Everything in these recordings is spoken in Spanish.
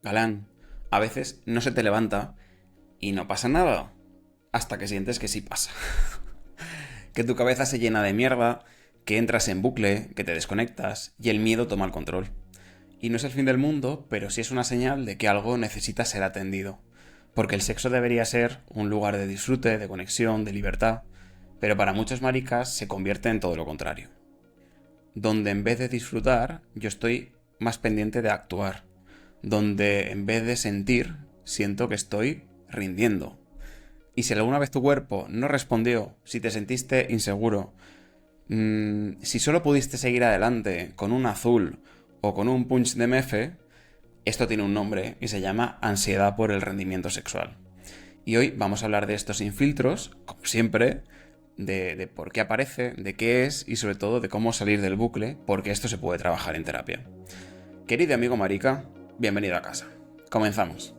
Galán, a veces no se te levanta y no pasa nada, hasta que sientes que sí pasa. Que tu cabeza se llena de mierda, que entras en bucle, que te desconectas y el miedo toma el control. Y no es el fin del mundo, pero sí es una señal de que algo necesita ser atendido. Porque el sexo debería ser un lugar de disfrute, de conexión, de libertad, pero para muchos maricas se convierte en todo lo contrario. Donde en vez de disfrutar, yo estoy más pendiente de actuar. Donde en vez de sentir, siento que estoy rindiendo. Y si alguna vez tu cuerpo no respondió, si te sentiste inseguro, si solo pudiste seguir adelante con un azul o con un punch de mefe, esto tiene un nombre y se llama ansiedad por el rendimiento sexual. Y hoy vamos a hablar de esto sin filtros, como siempre, de por qué aparece, de qué es y sobre todo de cómo salir del bucle, porque esto se puede trabajar en terapia. Querido amigo marica, bienvenido a casa. Comenzamos.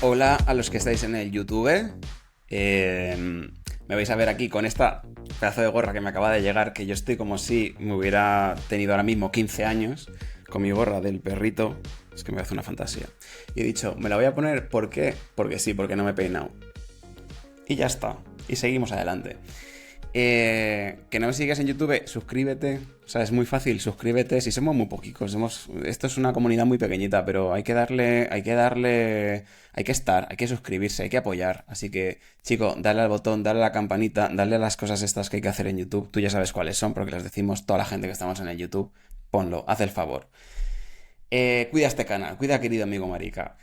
Hola a los que estáis en el YouTube. Me vais a ver aquí con esta pedazo de gorra que me acaba de llegar, que yo estoy como si me hubiera tenido ahora mismo 15 años, con mi gorra del perrito. Es que me hace una fantasía. Y he dicho, me la voy a poner, ¿por qué? Porque sí, porque no me he peinado. Y ya está. Y seguimos adelante. Que no me sigas en YouTube, suscríbete. O sea, es muy fácil, suscríbete. Si somos muy poquitos, esto es una comunidad muy pequeñita, pero hay que darle, hay que estar, hay que suscribirse, hay que apoyar. Así que, chico, dale al botón, dale a la campanita, dale a las cosas estas que hay que hacer en YouTube. Tú ya sabes cuáles son, porque las decimos toda la gente que estamos en el YouTube. Ponlo, haz el favor. Cuida este canal, cuida querido amigo marica.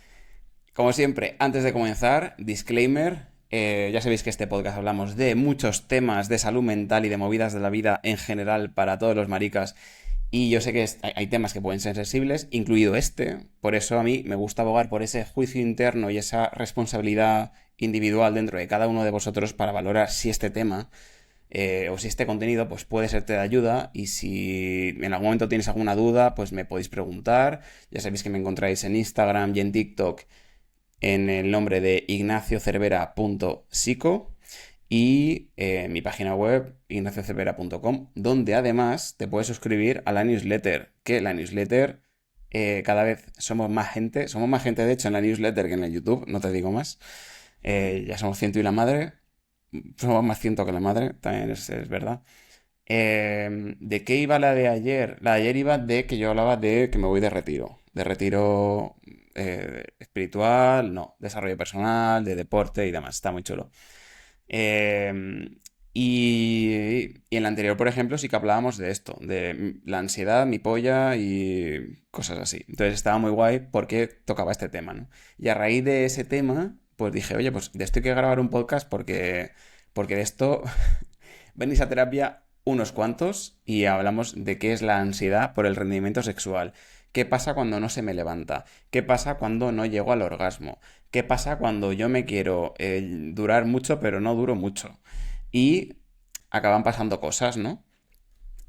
Como siempre, antes de comenzar, disclaimer. Ya sabéis que este podcast hablamos de muchos temas de salud mental y de movidas de la vida en general para todos los maricas. Y yo sé que hay temas que pueden ser sensibles, incluido este. Por eso a mí me gusta abogar por ese juicio interno y esa responsabilidad individual dentro de cada uno de vosotros para valorar si este tema o si este contenido pues puede serte de ayuda. Y si en algún momento tienes alguna duda, pues me podéis preguntar. Ya sabéis que me encontráis en Instagram y en TikTok en el nombre de ignaciocervera.psico y mi página web ignaciocervera.com, donde además te puedes suscribir a la newsletter, que la newsletter cada vez somos más gente de hecho en la newsletter que en el YouTube, no te digo más. Ya somos ciento y la madre, somos más ciento que la madre, también es verdad. ¿De qué iba la de ayer? La de ayer iba de que yo hablaba de que me voy de retiro espiritual, no, desarrollo personal, de deporte y demás, está muy chulo. Eh, y en la anterior, por ejemplo, sí que hablábamos de esto, de la ansiedad, mi polla y cosas así. Entonces estaba muy guay porque tocaba este tema, ¿no? Y a raíz de ese tema, pues dije, oye, pues de esto hay que grabar un podcast porque de esto venís a terapia unos cuantos y hablamos de qué es la ansiedad por el rendimiento sexual. ¿Qué pasa cuando no se me levanta? ¿Qué pasa cuando no llego al orgasmo? ¿Qué pasa cuando yo me quiero durar mucho pero no duro mucho? Y acaban pasando cosas, ¿no?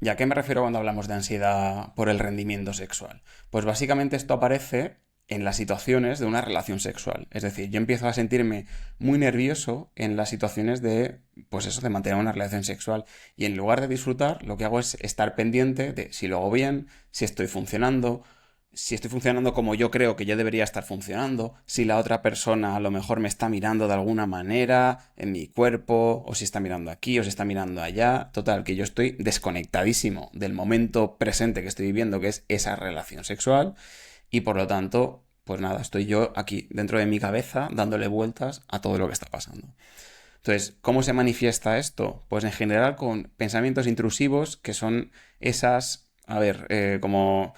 ¿Y a qué me refiero cuando hablamos de ansiedad por el rendimiento sexual? Pues básicamente esto aparece en las situaciones de una relación sexual. Es decir, yo empiezo a sentirme muy nervioso en las situaciones de, pues eso, de mantener una relación sexual. Y en lugar de disfrutar, lo que hago es estar pendiente de si lo hago bien, si estoy funcionando como yo creo que yo debería estar funcionando, si la otra persona a lo mejor me está mirando de alguna manera en mi cuerpo, o si está mirando aquí, o si está mirando allá. Total, que yo estoy desconectadísimo del momento presente que estoy viviendo, que es esa relación sexual, y por lo tanto, pues nada, estoy yo aquí dentro de mi cabeza dándole vueltas a todo lo que está pasando. Entonces, ¿cómo se manifiesta esto? Pues en general con pensamientos intrusivos que son esas, a ver, como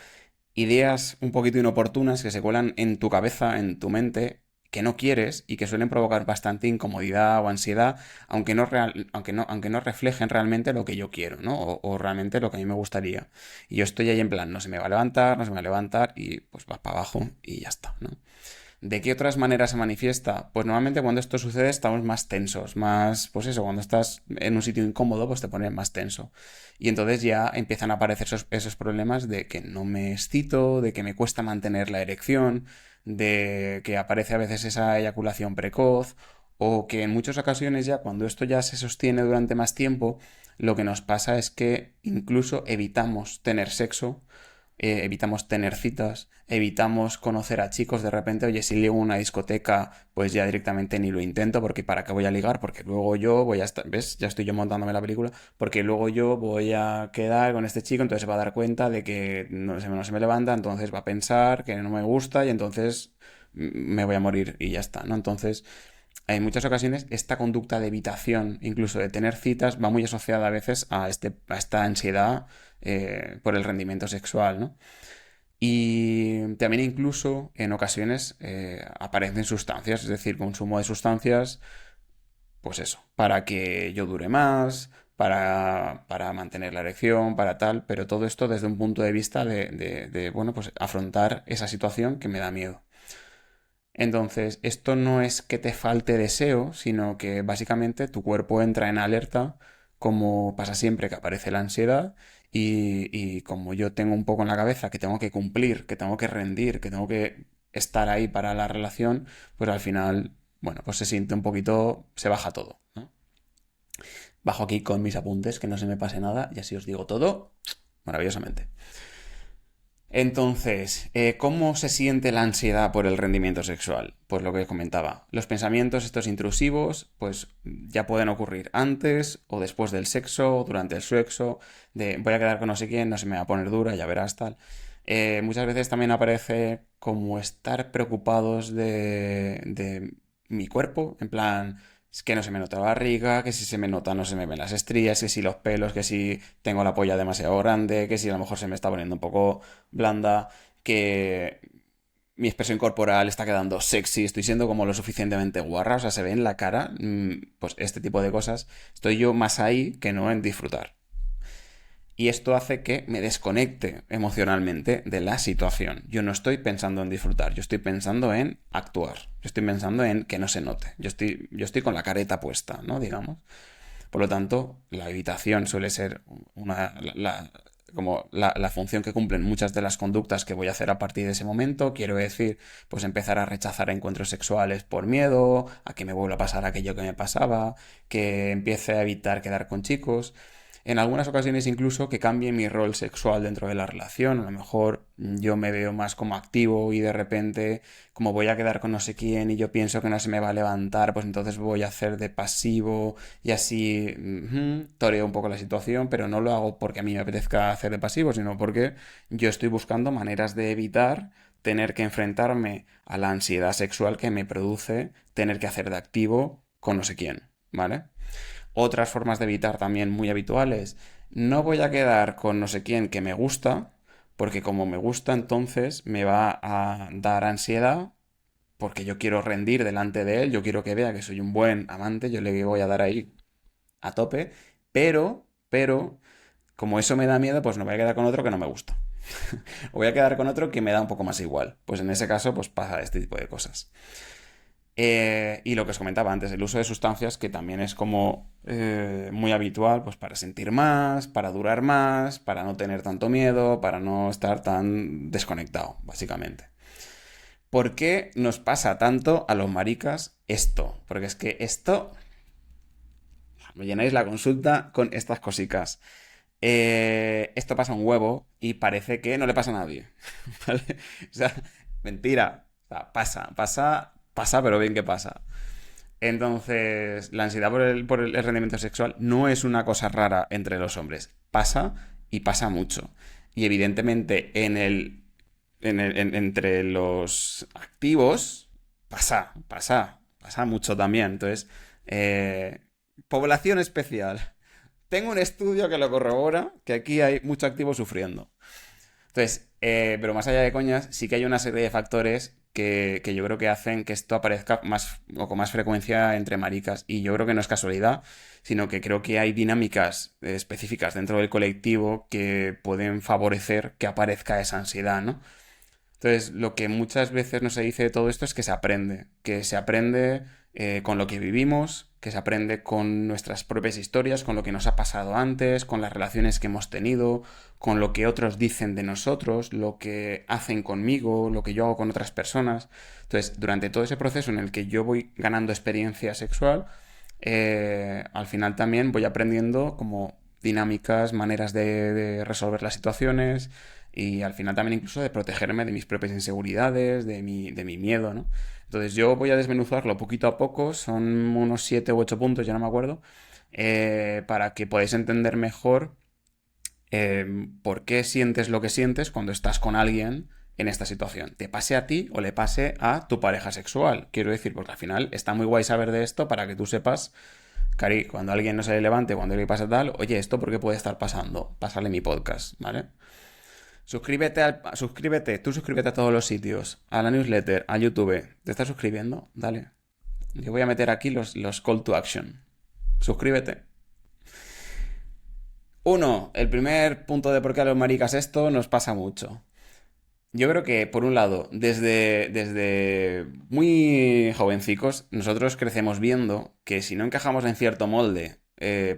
ideas un poquito inoportunas que se cuelan en tu cabeza, en tu mente, que no quieres y que suelen provocar bastante incomodidad o ansiedad, aunque no reflejen realmente lo que yo quiero, ¿no? O realmente lo que a mí me gustaría. Y yo estoy ahí en plan, no se me va a levantar, no se me va a levantar y pues vas para abajo y ya está, ¿no? ¿De qué otras maneras se manifiesta? Pues normalmente cuando esto sucede estamos más tensos, más, pues eso, cuando estás en un sitio incómodo, pues te pones más tenso. Y entonces ya empiezan a aparecer esos problemas de que no me excito, de que me cuesta mantener la erección, de que aparece a veces esa eyaculación precoz, o que en muchas ocasiones ya cuando esto ya se sostiene durante más tiempo, lo que nos pasa es que incluso evitamos tener sexo, evitamos tener citas, evitamos conocer a chicos de repente, oye, si llego a una discoteca, pues ya directamente ni lo intento, porque ¿para qué voy a ligar? Porque luego yo voy a estar, ¿ves? Ya estoy yo montándome la película, porque luego yo voy a quedar con este chico, entonces se va a dar cuenta de que no se me levanta, entonces va a pensar que no me gusta y entonces me voy a morir y ya está, ¿no? Entonces, en muchas ocasiones esta conducta de evitación, incluso de tener citas, va muy asociada a veces a esta ansiedad por el rendimiento sexual, ¿no? Y también incluso en ocasiones aparecen sustancias, es decir, consumo de sustancias, pues eso, para que yo dure más, para mantener la erección, para tal, pero todo esto desde un punto de vista bueno, pues afrontar esa situación que me da miedo. Entonces, esto no es que te falte deseo, sino que básicamente tu cuerpo entra en alerta, como pasa siempre que aparece la ansiedad, y como yo tengo un poco en la cabeza que tengo que cumplir, que tengo que rendir, que tengo que estar ahí para la relación, pues al final, bueno, pues se siente un poquito, se baja todo, ¿no? Bajo aquí con mis apuntes, que no se me pase nada, y así os digo todo maravillosamente. Entonces, ¿cómo se siente la ansiedad por el rendimiento sexual? Pues lo que comentaba, los pensamientos estos intrusivos, pues ya pueden ocurrir antes o después del sexo, o durante el sexo, de voy a quedar con no sé quién, no se me va a poner dura, ya verás tal. Muchas veces también aparece como estar preocupados de mi cuerpo, en plan, es que no se me nota la barriga, que si se me nota no se me ven las estrías, que si los pelos, que si tengo la polla demasiado grande, que si a lo mejor se me está poniendo un poco blanda, que mi expresión corporal está quedando sexy, estoy siendo como lo suficientemente guarra, o sea, se ve en la cara, pues este tipo de cosas, estoy yo más ahí que no en disfrutar. Y esto hace que me desconecte emocionalmente de la situación. Yo no estoy pensando en disfrutar, yo estoy pensando en actuar, yo estoy pensando en que no se note, yo estoy con la careta puesta, ¿no? Digamos. Por lo tanto, la evitación suele ser como la función que cumplen muchas de las conductas que voy a hacer a partir de ese momento. Quiero decir, pues empezar a rechazar encuentros sexuales por miedo, a que me vuelva a pasar aquello que me pasaba, que empiece a evitar quedar con chicos. En algunas ocasiones incluso que cambie mi rol sexual dentro de la relación. A lo mejor yo me veo más como activo y de repente, como voy a quedar con no sé quién y yo pienso que no se me va a levantar, pues entonces voy a hacer de pasivo y así toreo un poco la situación, pero no lo hago porque a mí me apetezca hacer de pasivo, sino porque yo estoy buscando maneras de evitar tener que enfrentarme a la ansiedad sexual que me produce tener que hacer de activo con no sé quién, ¿vale? Otras formas de evitar también muy habituales. No voy a quedar con no sé quién que me gusta, porque como me gusta entonces me va a dar ansiedad, porque yo quiero rendir delante de él, yo quiero que vea que soy un buen amante, yo le voy a dar ahí a tope, pero, como eso me da miedo, pues no voy a quedar con otro que no me gusta. O voy a quedar con otro que me da un poco más igual. Pues en ese caso, pues pasa este tipo de cosas. Y lo que os comentaba antes, el uso de sustancias, que también es como muy habitual, pues para sentir más, para durar más, para no tener tanto miedo, para no estar tan desconectado, básicamente. ¿Por qué nos pasa tanto a los maricas esto? Porque es que esto, me llenáis la consulta con estas cositas. Esto pasa un huevo y parece que no le pasa a nadie. ¿Vale? O sea, mentira. O sea, pasa, pero bien que pasa. Entonces, la ansiedad por el rendimiento sexual no es una cosa rara entre los hombres. Pasa y pasa mucho. Y evidentemente entre los activos pasa mucho también. Entonces, eh, población especial. Tengo un estudio que lo corrobora, que aquí hay mucho activo sufriendo. Entonces, pero más allá de coñas, sí que hay una serie de factores que yo creo que hacen que esto aparezca más o con más frecuencia entre maricas. Y yo creo que no es casualidad, sino que creo que hay dinámicas específicas dentro del colectivo que pueden favorecer que aparezca esa ansiedad, ¿no? Entonces, lo que muchas veces no se dice de todo esto es que se aprende con lo que vivimos, que se aprende con nuestras propias historias, con lo que nos ha pasado antes, con las relaciones que hemos tenido, con lo que otros dicen de nosotros, lo que hacen conmigo, lo que yo hago con otras personas. Entonces, durante todo ese proceso en el que yo voy ganando experiencia sexual, al final también voy aprendiendo como dinámicas, maneras de resolver las situaciones y al final también incluso de protegerme de mis propias inseguridades, de mi miedo, ¿no? Entonces yo voy a desmenuzarlo poquito a poco, son unos 7 u 8 puntos, ya no me acuerdo, para que podáis entender mejor por qué sientes lo que sientes cuando estás con alguien en esta situación. Te pase a ti o le pase a tu pareja sexual. Quiero decir, porque al final está muy guay saber de esto para que tú sepas, Cari, cuando alguien no se le levante, cuando le pasa tal, oye, ¿esto por qué puede estar pasando? Pásale mi podcast, ¿vale? Tú suscríbete a todos los sitios, a la newsletter, a YouTube. ¿Te estás suscribiendo? Dale. Yo voy a meter aquí los call to action. Suscríbete. Uno, el primer punto de por qué a los maricas esto nos pasa mucho. Yo creo que, por un lado, desde muy jovencicos, nosotros crecemos viendo que si no encajamos en cierto molde,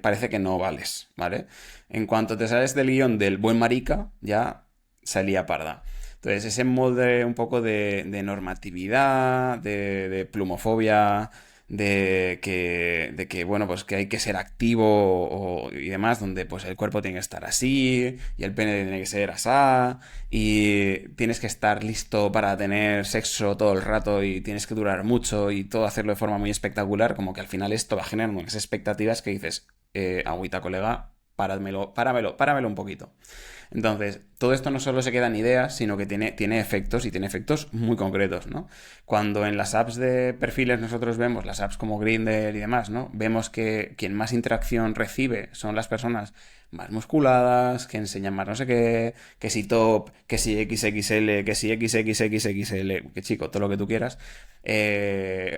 parece que no vales, ¿vale? En cuanto te sales del guión del buen marica, ya salía parda. Entonces, ese molde un poco de normatividad, de plumofobia, de que, bueno, pues que hay que ser activo y demás, donde pues el cuerpo tiene que estar así, y el pene tiene que ser asá, y tienes que estar listo para tener sexo todo el rato y tienes que durar mucho y todo hacerlo de forma muy espectacular, como que al final esto va generando unas expectativas que dices, agüita colega, páramelo un poquito. Entonces, todo esto no solo se queda en ideas, sino que tiene efectos y tiene efectos muy concretos, ¿no? Cuando en las apps de perfiles nosotros vemos, las apps como Grindr y demás, ¿no? Vemos que quien más interacción recibe son las personas más musculadas, que enseñan más no sé qué, que si top, que si XXL, que si XXXXL, que chico, todo lo que tú quieras.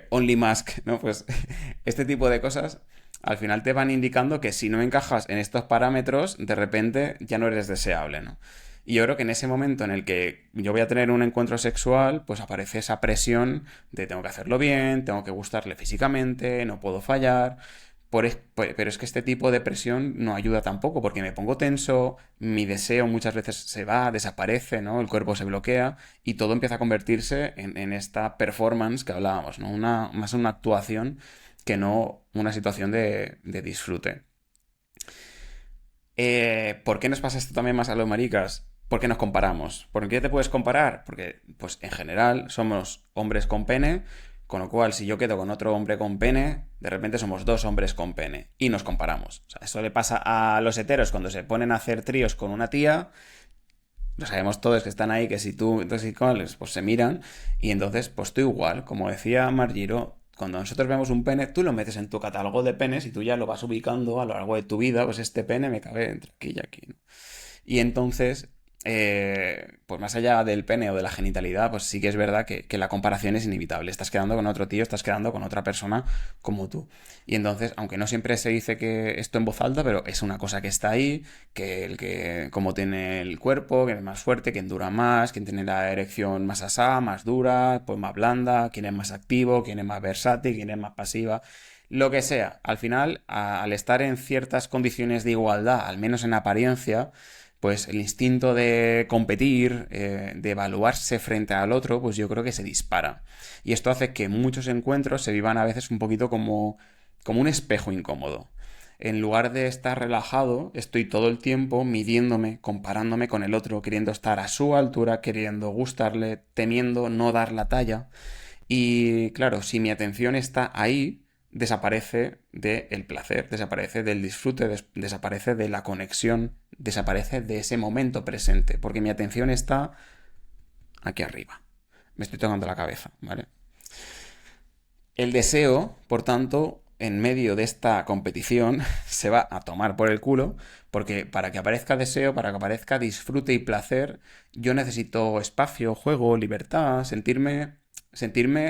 Only Mask, ¿no? Pues este tipo de cosas al final te van indicando que si no encajas en estos parámetros, de repente ya no eres deseable, ¿no? Y yo creo que en ese momento en el que yo voy a tener un encuentro sexual, pues aparece esa presión de tengo que hacerlo bien, tengo que gustarle físicamente, no puedo fallar. Pero es que este tipo de presión no ayuda tampoco, porque me pongo tenso, mi deseo muchas veces se va, desaparece, ¿no? El cuerpo se bloquea y todo empieza a convertirse en esta performance que hablábamos, ¿no? Más una actuación que no una situación de disfrute. ¿Por qué nos pasa esto también más a los maricas? Porque nos comparamos. ¿Por qué te puedes comparar? Porque, pues en general, somos hombres con pene, con lo cual, si yo quedo con otro hombre con pene, de repente somos dos hombres con pene y nos comparamos. O sea, eso le pasa a los heteros cuando se ponen a hacer tríos con una tía. Lo sabemos todos que están ahí, que si tú, entonces, pues se miran y entonces, pues tú igual, como decía Margiro, cuando nosotros vemos un pene, tú lo metes en tu catálogo de penes y tú ya lo vas ubicando a lo largo de tu vida, pues este pene me cabe entre aquí y aquí, ¿no? Y entonces, pues más allá del pene o de la genitalidad, pues sí que es verdad que la comparación es inevitable. Estás quedando con otro tío, estás quedando con otra persona como tú. Y entonces, aunque no siempre se dice que esto en voz alta, pero es una cosa que está ahí, que el que, como tiene el cuerpo, que es más fuerte, quien dura más, quien tiene la erección más asá, más dura, pues más blanda, quién es más activo, quién es más versátil, quién es más pasiva. Lo que sea, al final, al estar en ciertas condiciones de igualdad, al menos en apariencia, pues el instinto de competir, de evaluarse frente al otro, pues yo creo que se dispara. Y esto hace que muchos encuentros se vivan a veces un poquito como un espejo incómodo. En lugar de estar relajado, estoy todo el tiempo midiéndome, comparándome con el otro, queriendo estar a su altura, queriendo gustarle, temiendo no dar la talla. Y claro, si mi atención está ahí, desaparece del placer, desaparece del disfrute, desaparece de la conexión, desaparece de ese momento presente, porque mi atención está aquí arriba. Me estoy tocando la cabeza, ¿vale? El deseo, por tanto, en medio de esta competición, se va a tomar por el culo, porque para que aparezca deseo, para que aparezca disfrute y placer, yo necesito espacio, juego, libertad, sentirme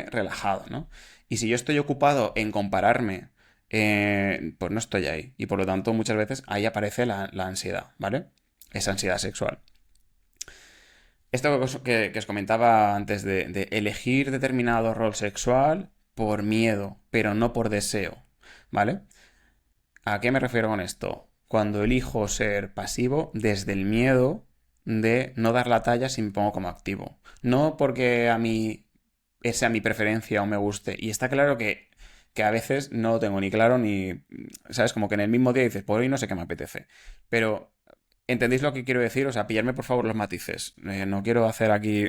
relajado, ¿no? Y si yo estoy ocupado en compararme, pues no estoy ahí. Y por lo tanto, muchas veces ahí aparece la ansiedad, ¿vale? Esa ansiedad sexual. Esto que os comentaba antes de elegir determinado rol sexual por miedo, pero no por deseo, ¿vale? ¿A qué me refiero con esto? Cuando elijo ser pasivo desde el miedo de no dar la talla si me pongo como activo. No porque a mí esa sea mi preferencia o me guste. Y está claro que a veces no lo tengo ni claro ni... ¿Sabes? Como que en el mismo día dices, por hoy no sé qué me apetece. Pero, ¿entendéis lo que quiero decir? O sea, pillarme por favor los matices. No quiero hacer aquí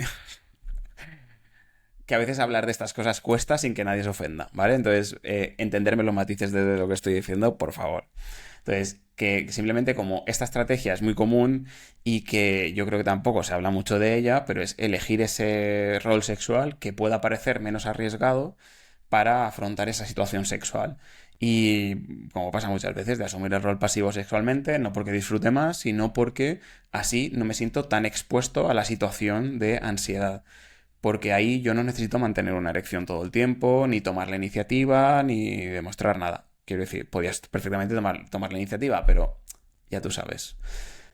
que a veces hablar de estas cosas cuesta sin que nadie se ofenda, ¿vale? Entonces, entenderme los matices de lo que estoy diciendo, por favor. Entonces, que simplemente como esta estrategia es muy común y que yo creo que tampoco se habla mucho de ella, pero es elegir ese rol sexual que pueda parecer menos arriesgado para afrontar esa situación sexual. Y como pasa muchas veces, de asumir el rol pasivo sexualmente, no porque disfrute más, sino porque así no me siento tan expuesto a la situación de ansiedad. Porque ahí yo no necesito mantener una erección todo el tiempo, ni tomar la iniciativa, ni demostrar nada. Quiero decir, podías perfectamente tomar la iniciativa, pero ya tú sabes.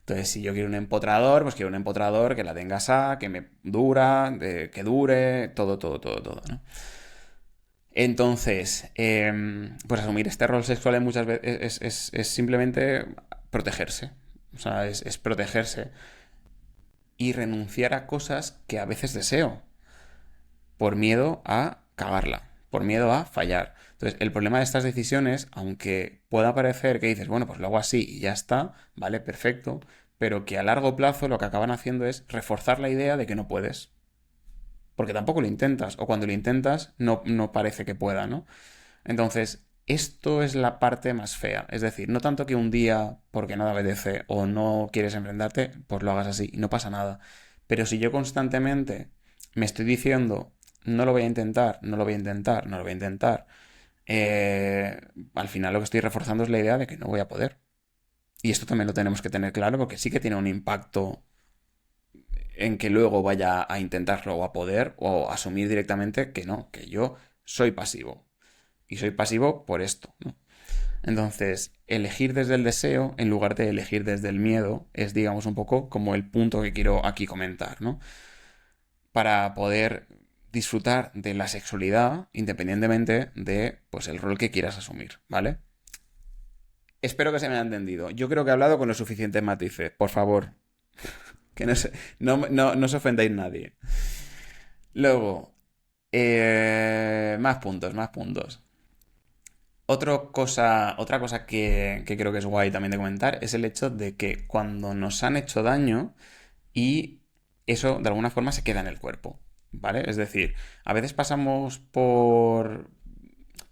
Entonces, si yo quiero un empotrador, pues quiero un empotrador que la tenga asa, que me dura, que dure, todo, todo, todo, todo, ¿no? Entonces, pues asumir este rol sexual muchas veces es simplemente protegerse. O sea, es protegerse y renunciar a cosas que a veces deseo por miedo a cagarla, por miedo a fallar. Entonces, el problema de estas decisiones, aunque pueda parecer que dices, bueno, pues lo hago así y ya está, vale, perfecto, pero que a largo plazo lo que acaban haciendo es reforzar la idea de que no puedes. Porque tampoco lo intentas, o cuando lo intentas no parece que pueda, ¿no? Entonces, esto es la parte más fea. Es decir, no tanto que un día, porque no te apetece o no quieres enfrentarte, pues lo hagas así y no pasa nada. Pero si yo constantemente me estoy diciendo, no lo voy a intentar, no lo voy a intentar, no lo voy a intentar, eh, al final lo que estoy reforzando es la idea de que no voy a poder. Y esto también lo tenemos que tener claro porque sí que tiene un impacto en que luego vaya a intentarlo o a poder o asumir directamente que no, que yo soy pasivo. Y soy pasivo por esto, ¿no? Entonces, elegir desde el deseo en lugar de elegir desde el miedo es, digamos, un poco como el punto que quiero aquí comentar, ¿no? Para poder disfrutar de la sexualidad independientemente de, pues, el rol que quieras asumir, ¿vale? Espero que se me haya entendido. Yo creo que he hablado con los suficientes matices. Por favor, que no se ofendáis nadie. Luego, más puntos, más puntos. Otra cosa que creo que es guay también de comentar es el hecho de que cuando nos han hecho daño y eso de alguna forma se queda en el cuerpo, ¿vale? Es decir, a veces pasamos por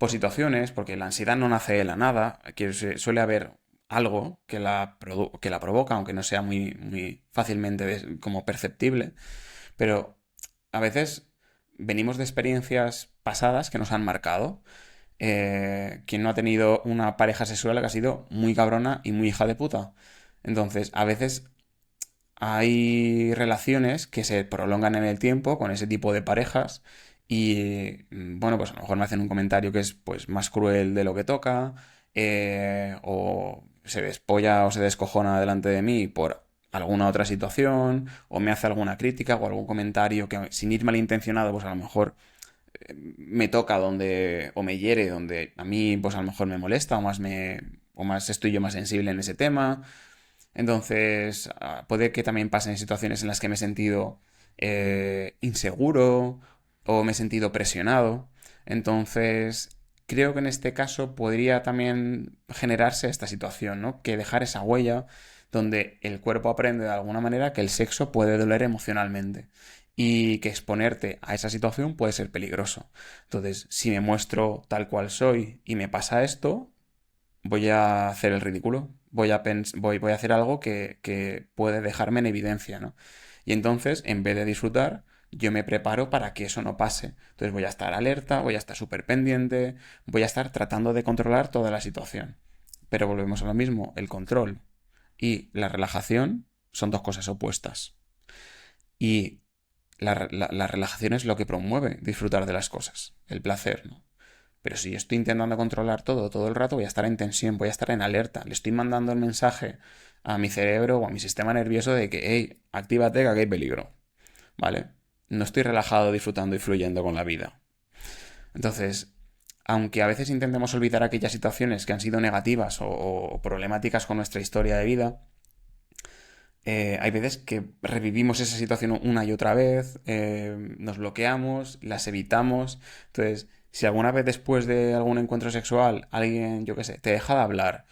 situaciones, porque la ansiedad no nace de la nada, que suele haber algo que la provoca, aunque no sea muy fácilmente como perceptible, pero a veces venimos de experiencias pasadas que nos han marcado. ¿Quién no ha tenido una pareja sexual que ha sido muy cabrona y muy hija de puta? Entonces, a veces hay relaciones que se prolongan en el tiempo con ese tipo de parejas y, bueno, pues a lo mejor me hacen un comentario que es pues más cruel de lo que toca, o se despolla o se descojona delante de mí por alguna otra situación, o me hace alguna crítica o algún comentario que sin ir malintencionado, pues a lo mejor me toca donde, o me hiere donde a mí, pues a lo mejor me molesta o más estoy yo más sensible en ese tema. Entonces, puede que también pasen situaciones en las que me he sentido inseguro o me he sentido presionado. Entonces, creo que en este caso podría también generarse esta situación, ¿no? Que dejar esa huella donde el cuerpo aprende de alguna manera que el sexo puede doler emocionalmente y que exponerte a esa situación puede ser peligroso. Entonces, si me muestro tal cual soy y me pasa esto, voy a hacer el ridículo. Voy a hacer algo que puede dejarme en evidencia, ¿no? Y entonces, en vez de disfrutar, yo me preparo para que eso no pase. Entonces voy a estar alerta, voy a estar súper pendiente, voy a estar tratando de controlar toda la situación. Pero volvemos a lo mismo, el control y la relajación son dos cosas opuestas. Y la relajación es lo que promueve disfrutar de las cosas, el placer, ¿no? Pero si yo estoy intentando controlar todo el rato, voy a estar en tensión, voy a estar en alerta. Le estoy mandando el mensaje a mi cerebro o a mi sistema nervioso de que, hey, actívate que aquí hay peligro. ¿vale? No estoy relajado, disfrutando y fluyendo con la vida. Entonces, aunque a veces intentemos olvidar aquellas situaciones que han sido negativas o problemáticas con nuestra historia de vida, hay veces que revivimos esa situación una y otra vez, nos bloqueamos, las evitamos. Entonces, si alguna vez después de algún encuentro sexual alguien, yo qué sé, te deja de hablar,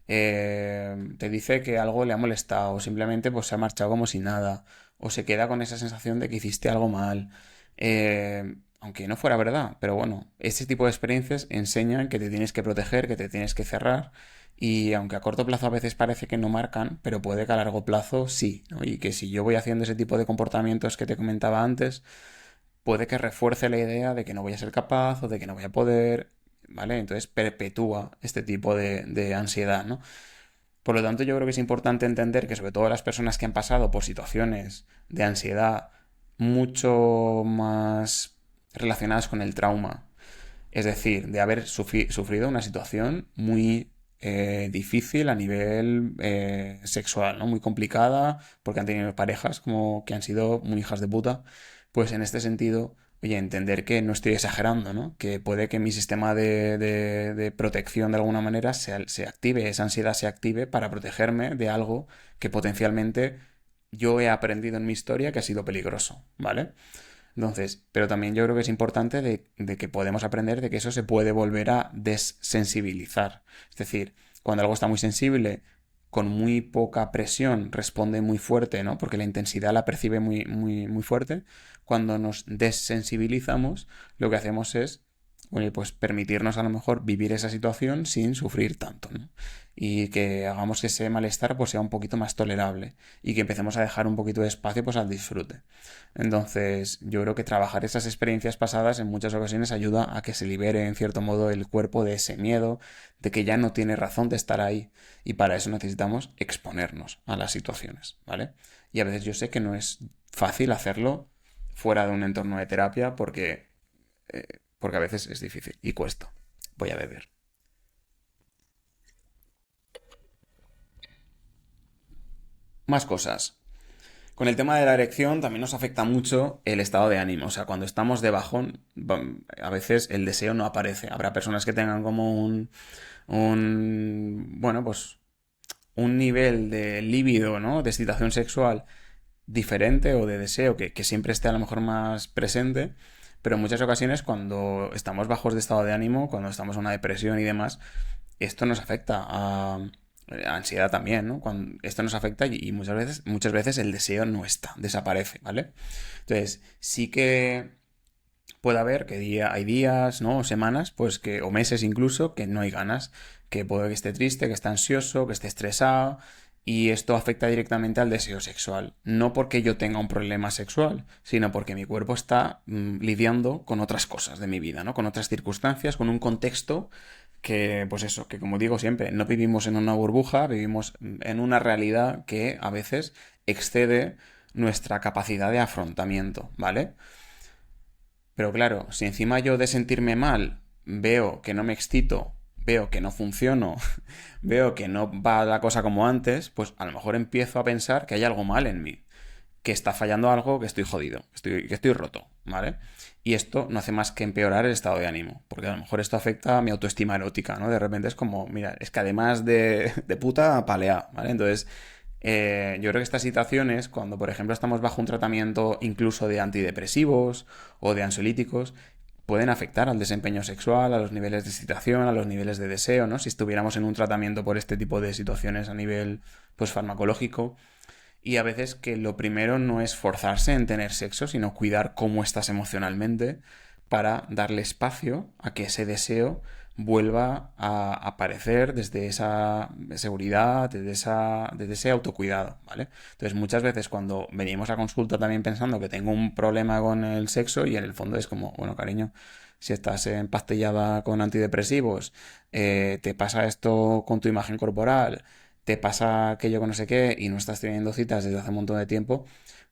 te dice que algo le ha molestado, o simplemente pues se ha marchado como si nada, o se queda con esa sensación de que hiciste algo mal, aunque no fuera verdad, pero bueno, este tipo de experiencias enseñan que te tienes que proteger, que te tienes que cerrar y aunque a corto plazo a veces parece que no marcan, pero puede que a largo plazo sí, ¿no? Y que si yo voy haciendo ese tipo de comportamientos que te comentaba antes, puede que refuerce la idea de que no voy a ser capaz o de que no voy a poder, ¿vale? Entonces perpetúa este tipo de ansiedad, ¿no? Por lo tanto, yo creo que es importante entender que sobre todo las personas que han pasado por situaciones de ansiedad mucho más relacionadas con el trauma, es decir, de haber sufrido una situación muy difícil a nivel sexual, ¿no? Muy complicada, porque han tenido parejas como que han sido muy hijas de puta. Pues en este sentido, oye, entender que no estoy exagerando, ¿no? Que puede que mi sistema de protección de alguna manera se active, esa ansiedad se active para protegerme de algo que potencialmente yo he aprendido en mi historia que ha sido peligroso, ¿vale? Entonces, pero también yo creo que es importante de que podemos aprender de que eso se puede volver a desensibilizar. Es decir, cuando algo está muy sensible, con muy poca presión, responde muy fuerte, ¿no? Porque la intensidad la percibe muy fuerte. Cuando nos desensibilizamos, lo que hacemos es, oye, pues permitirnos a lo mejor vivir esa situación sin sufrir tanto, ¿no? Y que hagamos que ese malestar pues sea un poquito más tolerable y que empecemos a dejar un poquito de espacio pues al disfrute. Entonces, yo creo que trabajar esas experiencias pasadas en muchas ocasiones ayuda a que se libere en cierto modo el cuerpo de ese miedo, de que ya no tiene razón de estar ahí. Y para eso necesitamos exponernos a las situaciones, ¿vale? Y a veces yo sé que no es fácil hacerlo fuera de un entorno de terapia porque a veces es difícil y cuesta. Voy a beber. Más cosas. Con el tema de la erección también nos afecta mucho el estado de ánimo. O sea, cuando estamos de bajón, a veces el deseo no aparece. Habrá personas que tengan como bueno, pues un nivel de líbido, ¿no? De excitación sexual diferente o de deseo que siempre esté a lo mejor más presente. Pero en muchas ocasiones cuando estamos bajos de estado de ánimo, cuando estamos en una depresión y demás, esto nos afecta a ansiedad también, ¿no? Cuando esto nos afecta y muchas veces el deseo no está, desaparece, ¿vale? Entonces, sí que puede haber que hay días, ¿no? O semanas, pues que, o meses incluso, que no hay ganas, que puede que esté triste, que esté ansioso, que esté estresado, y esto afecta directamente al deseo sexual. No porque yo tenga un problema sexual, sino porque mi cuerpo está lidiando con otras cosas de mi vida, ¿no? Con otras circunstancias, con un contexto que, pues eso, que como digo siempre, no vivimos en una burbuja, vivimos en una realidad que a veces excede nuestra capacidad de afrontamiento, ¿vale? Pero claro, si encima yo de sentirme mal veo que no me excito, veo que no funciono, veo que no va la cosa como antes, pues a lo mejor empiezo a pensar que hay algo mal en mí, que está fallando algo, que estoy jodido, que estoy roto, ¿vale? Y esto no hace más que empeorar el estado de ánimo, porque a lo mejor esto afecta a mi autoestima erótica, ¿no? De repente es como, mira, es que además de puta, palea, ¿vale? Entonces, yo creo que estas situaciones, cuando por ejemplo estamos bajo un tratamiento incluso de antidepresivos o de ansiolíticos, pueden afectar al desempeño sexual, a los niveles de excitación, a los niveles de deseo, ¿no? Si estuviéramos en un tratamiento por este tipo de situaciones a nivel, pues, farmacológico. Y a veces que lo primero no es forzarse en tener sexo, sino cuidar cómo estás emocionalmente para darle espacio a que ese deseo vuelva a aparecer desde esa seguridad, desde ese autocuidado, ¿vale? Entonces muchas veces cuando venimos a consulta también pensando que tengo un problema con el sexo y en el fondo es como, bueno, cariño, si estás empastillada con antidepresivos, te pasa esto con tu imagen corporal, te pasa aquello con no sé qué y no estás teniendo citas desde hace un montón de tiempo,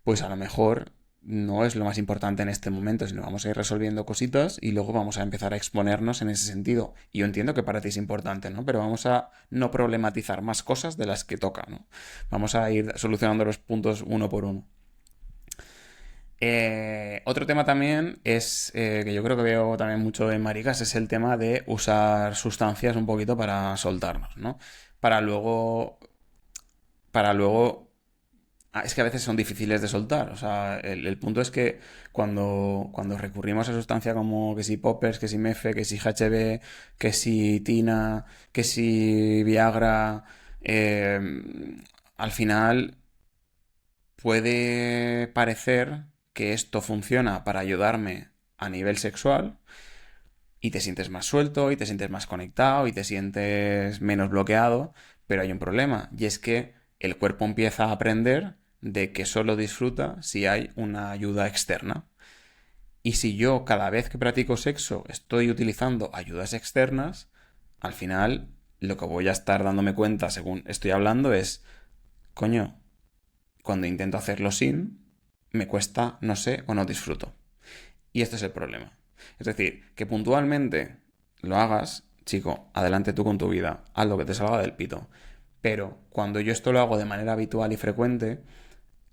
pues a lo mejor no es lo más importante en este momento, sino vamos a ir resolviendo cositas y luego vamos a empezar a exponernos en ese sentido. Y yo entiendo que para ti es importante, ¿no? Pero vamos a no problematizar más cosas de las que toca, ¿no? Vamos a ir solucionando los puntos uno por uno. Otro tema también es, que yo creo que veo también mucho en maricas, es el tema de usar sustancias un poquito para soltarnos, ¿no? Para luego, para luego es que a veces son difíciles de soltar. O sea, el punto es que cuando recurrimos a sustancias como que si poppers, que si mefe, que si HB, que si tina, que si Viagra, eh, al final puede parecer que esto funciona para ayudarme a nivel sexual y te sientes más suelto y te sientes más conectado y te sientes menos bloqueado, pero hay un problema y es que el cuerpo empieza a aprender de que solo disfruta si hay una ayuda externa. Y si yo cada vez que practico sexo estoy utilizando ayudas externas, al final lo que voy a estar dándome cuenta según estoy hablando es, coño, cuando intento hacerlo sin, me cuesta, no sé, o no disfruto. Y este es el problema. Es decir, que puntualmente lo hagas, chico, adelante tú con tu vida, haz lo que te salga del pito. Pero cuando yo esto lo hago de manera habitual y frecuente,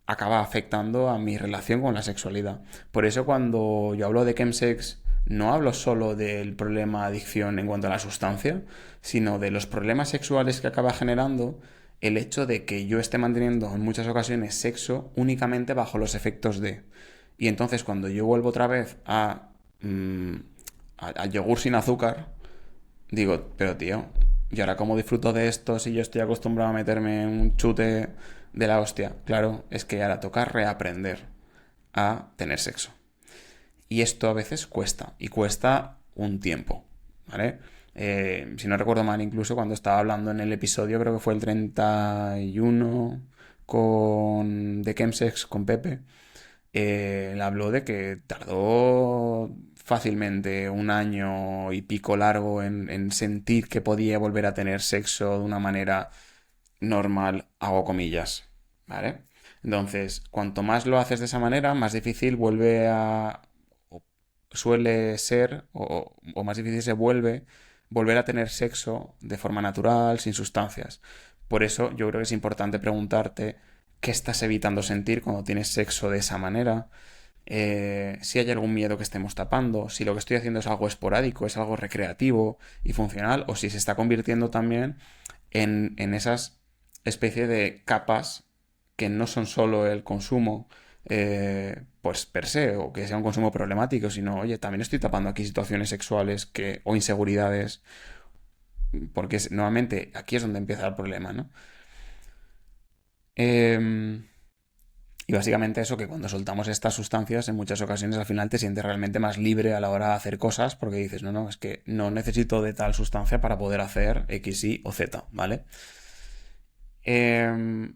acaba afectando a mi relación con la sexualidad. Por eso cuando yo hablo de chemsex, no hablo solo del problema de adicción en cuanto a la sustancia, sino de los problemas sexuales que acaba generando el hecho de que yo esté manteniendo en muchas ocasiones sexo únicamente bajo los efectos de. Y entonces cuando yo vuelvo otra vez al yogur sin azúcar, digo, pero tío, ¿y ahora cómo disfruto de esto si yo estoy acostumbrado a meterme en un chute de la hostia? Claro, es que ahora toca reaprender a tener sexo. Y esto a veces cuesta, y cuesta un tiempo, ¿vale? Si no recuerdo mal, incluso cuando estaba hablando en el episodio, creo que fue el 31 de Chemsex con Pepe, él habló de que tardó fácilmente un año y pico largo en sentir que podía volver a tener sexo de una manera normal, hago comillas, ¿vale? Entonces, cuanto más lo haces de esa manera, más difícil vuelve a... o suele ser, o más difícil se vuelve volver a tener sexo de forma natural, sin sustancias. Por eso yo creo que es importante preguntarte qué estás evitando sentir cuando tienes sexo de esa manera, si hay algún miedo que estemos tapando, si lo que estoy haciendo es algo esporádico, es algo recreativo y funcional, o si se está convirtiendo también en esas especie de capas que no son solo el consumo, pues per se, o que sea un consumo problemático, sino, oye, también estoy tapando aquí situaciones sexuales o inseguridades, porque nuevamente aquí es donde empieza el problema, ¿no? Em, y básicamente eso, que cuando soltamos estas sustancias, en muchas ocasiones al final te sientes realmente más libre a la hora de hacer cosas, porque dices, no, no, es que no necesito de tal sustancia para poder hacer X, Y o Z, ¿vale? Em,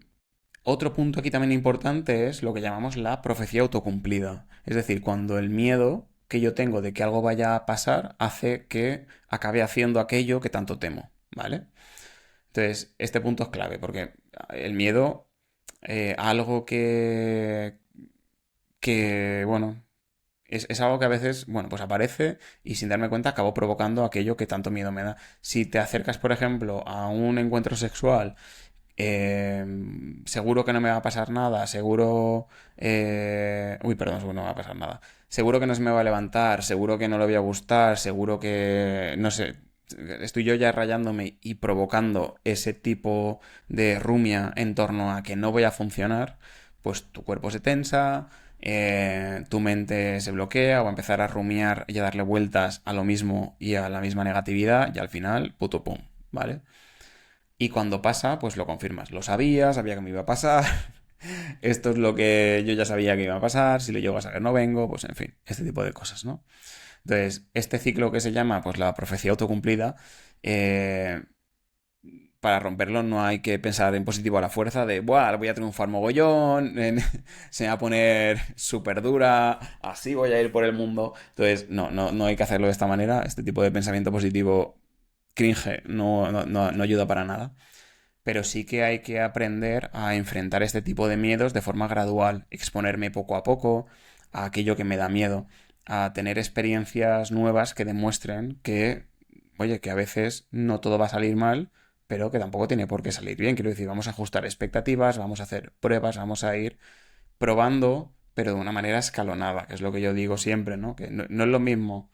Otro punto aquí también importante es lo que llamamos la profecía autocumplida. Es decir, cuando el miedo que yo tengo de que algo vaya a pasar hace que acabe haciendo aquello que tanto temo, ¿vale? Entonces, este punto es clave, porque el miedo, algo bueno, es algo que a veces, bueno, pues aparece y sin darme cuenta acabo provocando aquello que tanto miedo me da. Si te acercas, por ejemplo, a un encuentro sexual, eh, seguro que no me va a pasar nada, seguro... uy, perdón, seguro que no me va a pasar nada. Seguro que no se me va a levantar, seguro que no le voy a gustar, seguro que... No sé, estoy yo ya rayándome y provocando ese tipo de rumia en torno a que no voy a funcionar, pues tu cuerpo se tensa, tu mente se bloquea o va a empezar a rumiar y a darle vueltas a lo mismo y a la misma negatividad y al final, puto pum, ¿vale? Y cuando pasa, pues lo confirmas. Lo sabía, sabía que me iba a pasar. Esto es lo que yo ya sabía que iba a pasar. Si lo llego a saber, no vengo. Pues en fin, este tipo de cosas, ¿no? Entonces, este ciclo que se llama, pues la profecía autocumplida, eh, para romperlo no hay que pensar en positivo a la fuerza de, Buah, voy a triunfar mogollón, se me va a poner súper dura, así voy a ir por el mundo. Entonces, no hay que hacerlo de esta manera. Este tipo de pensamiento positivo cringe, no ayuda para nada, pero sí que hay que aprender a enfrentar este tipo de miedos de forma gradual, exponerme poco a poco a aquello que me da miedo, a tener experiencias nuevas que demuestren que, oye, que a veces no todo va a salir mal, pero que tampoco tiene por qué salir bien. Quiero decir, vamos a ajustar expectativas, vamos a hacer pruebas, vamos a ir probando pero de una manera escalonada, que es lo que yo digo siempre, ¿no? Que no es lo mismo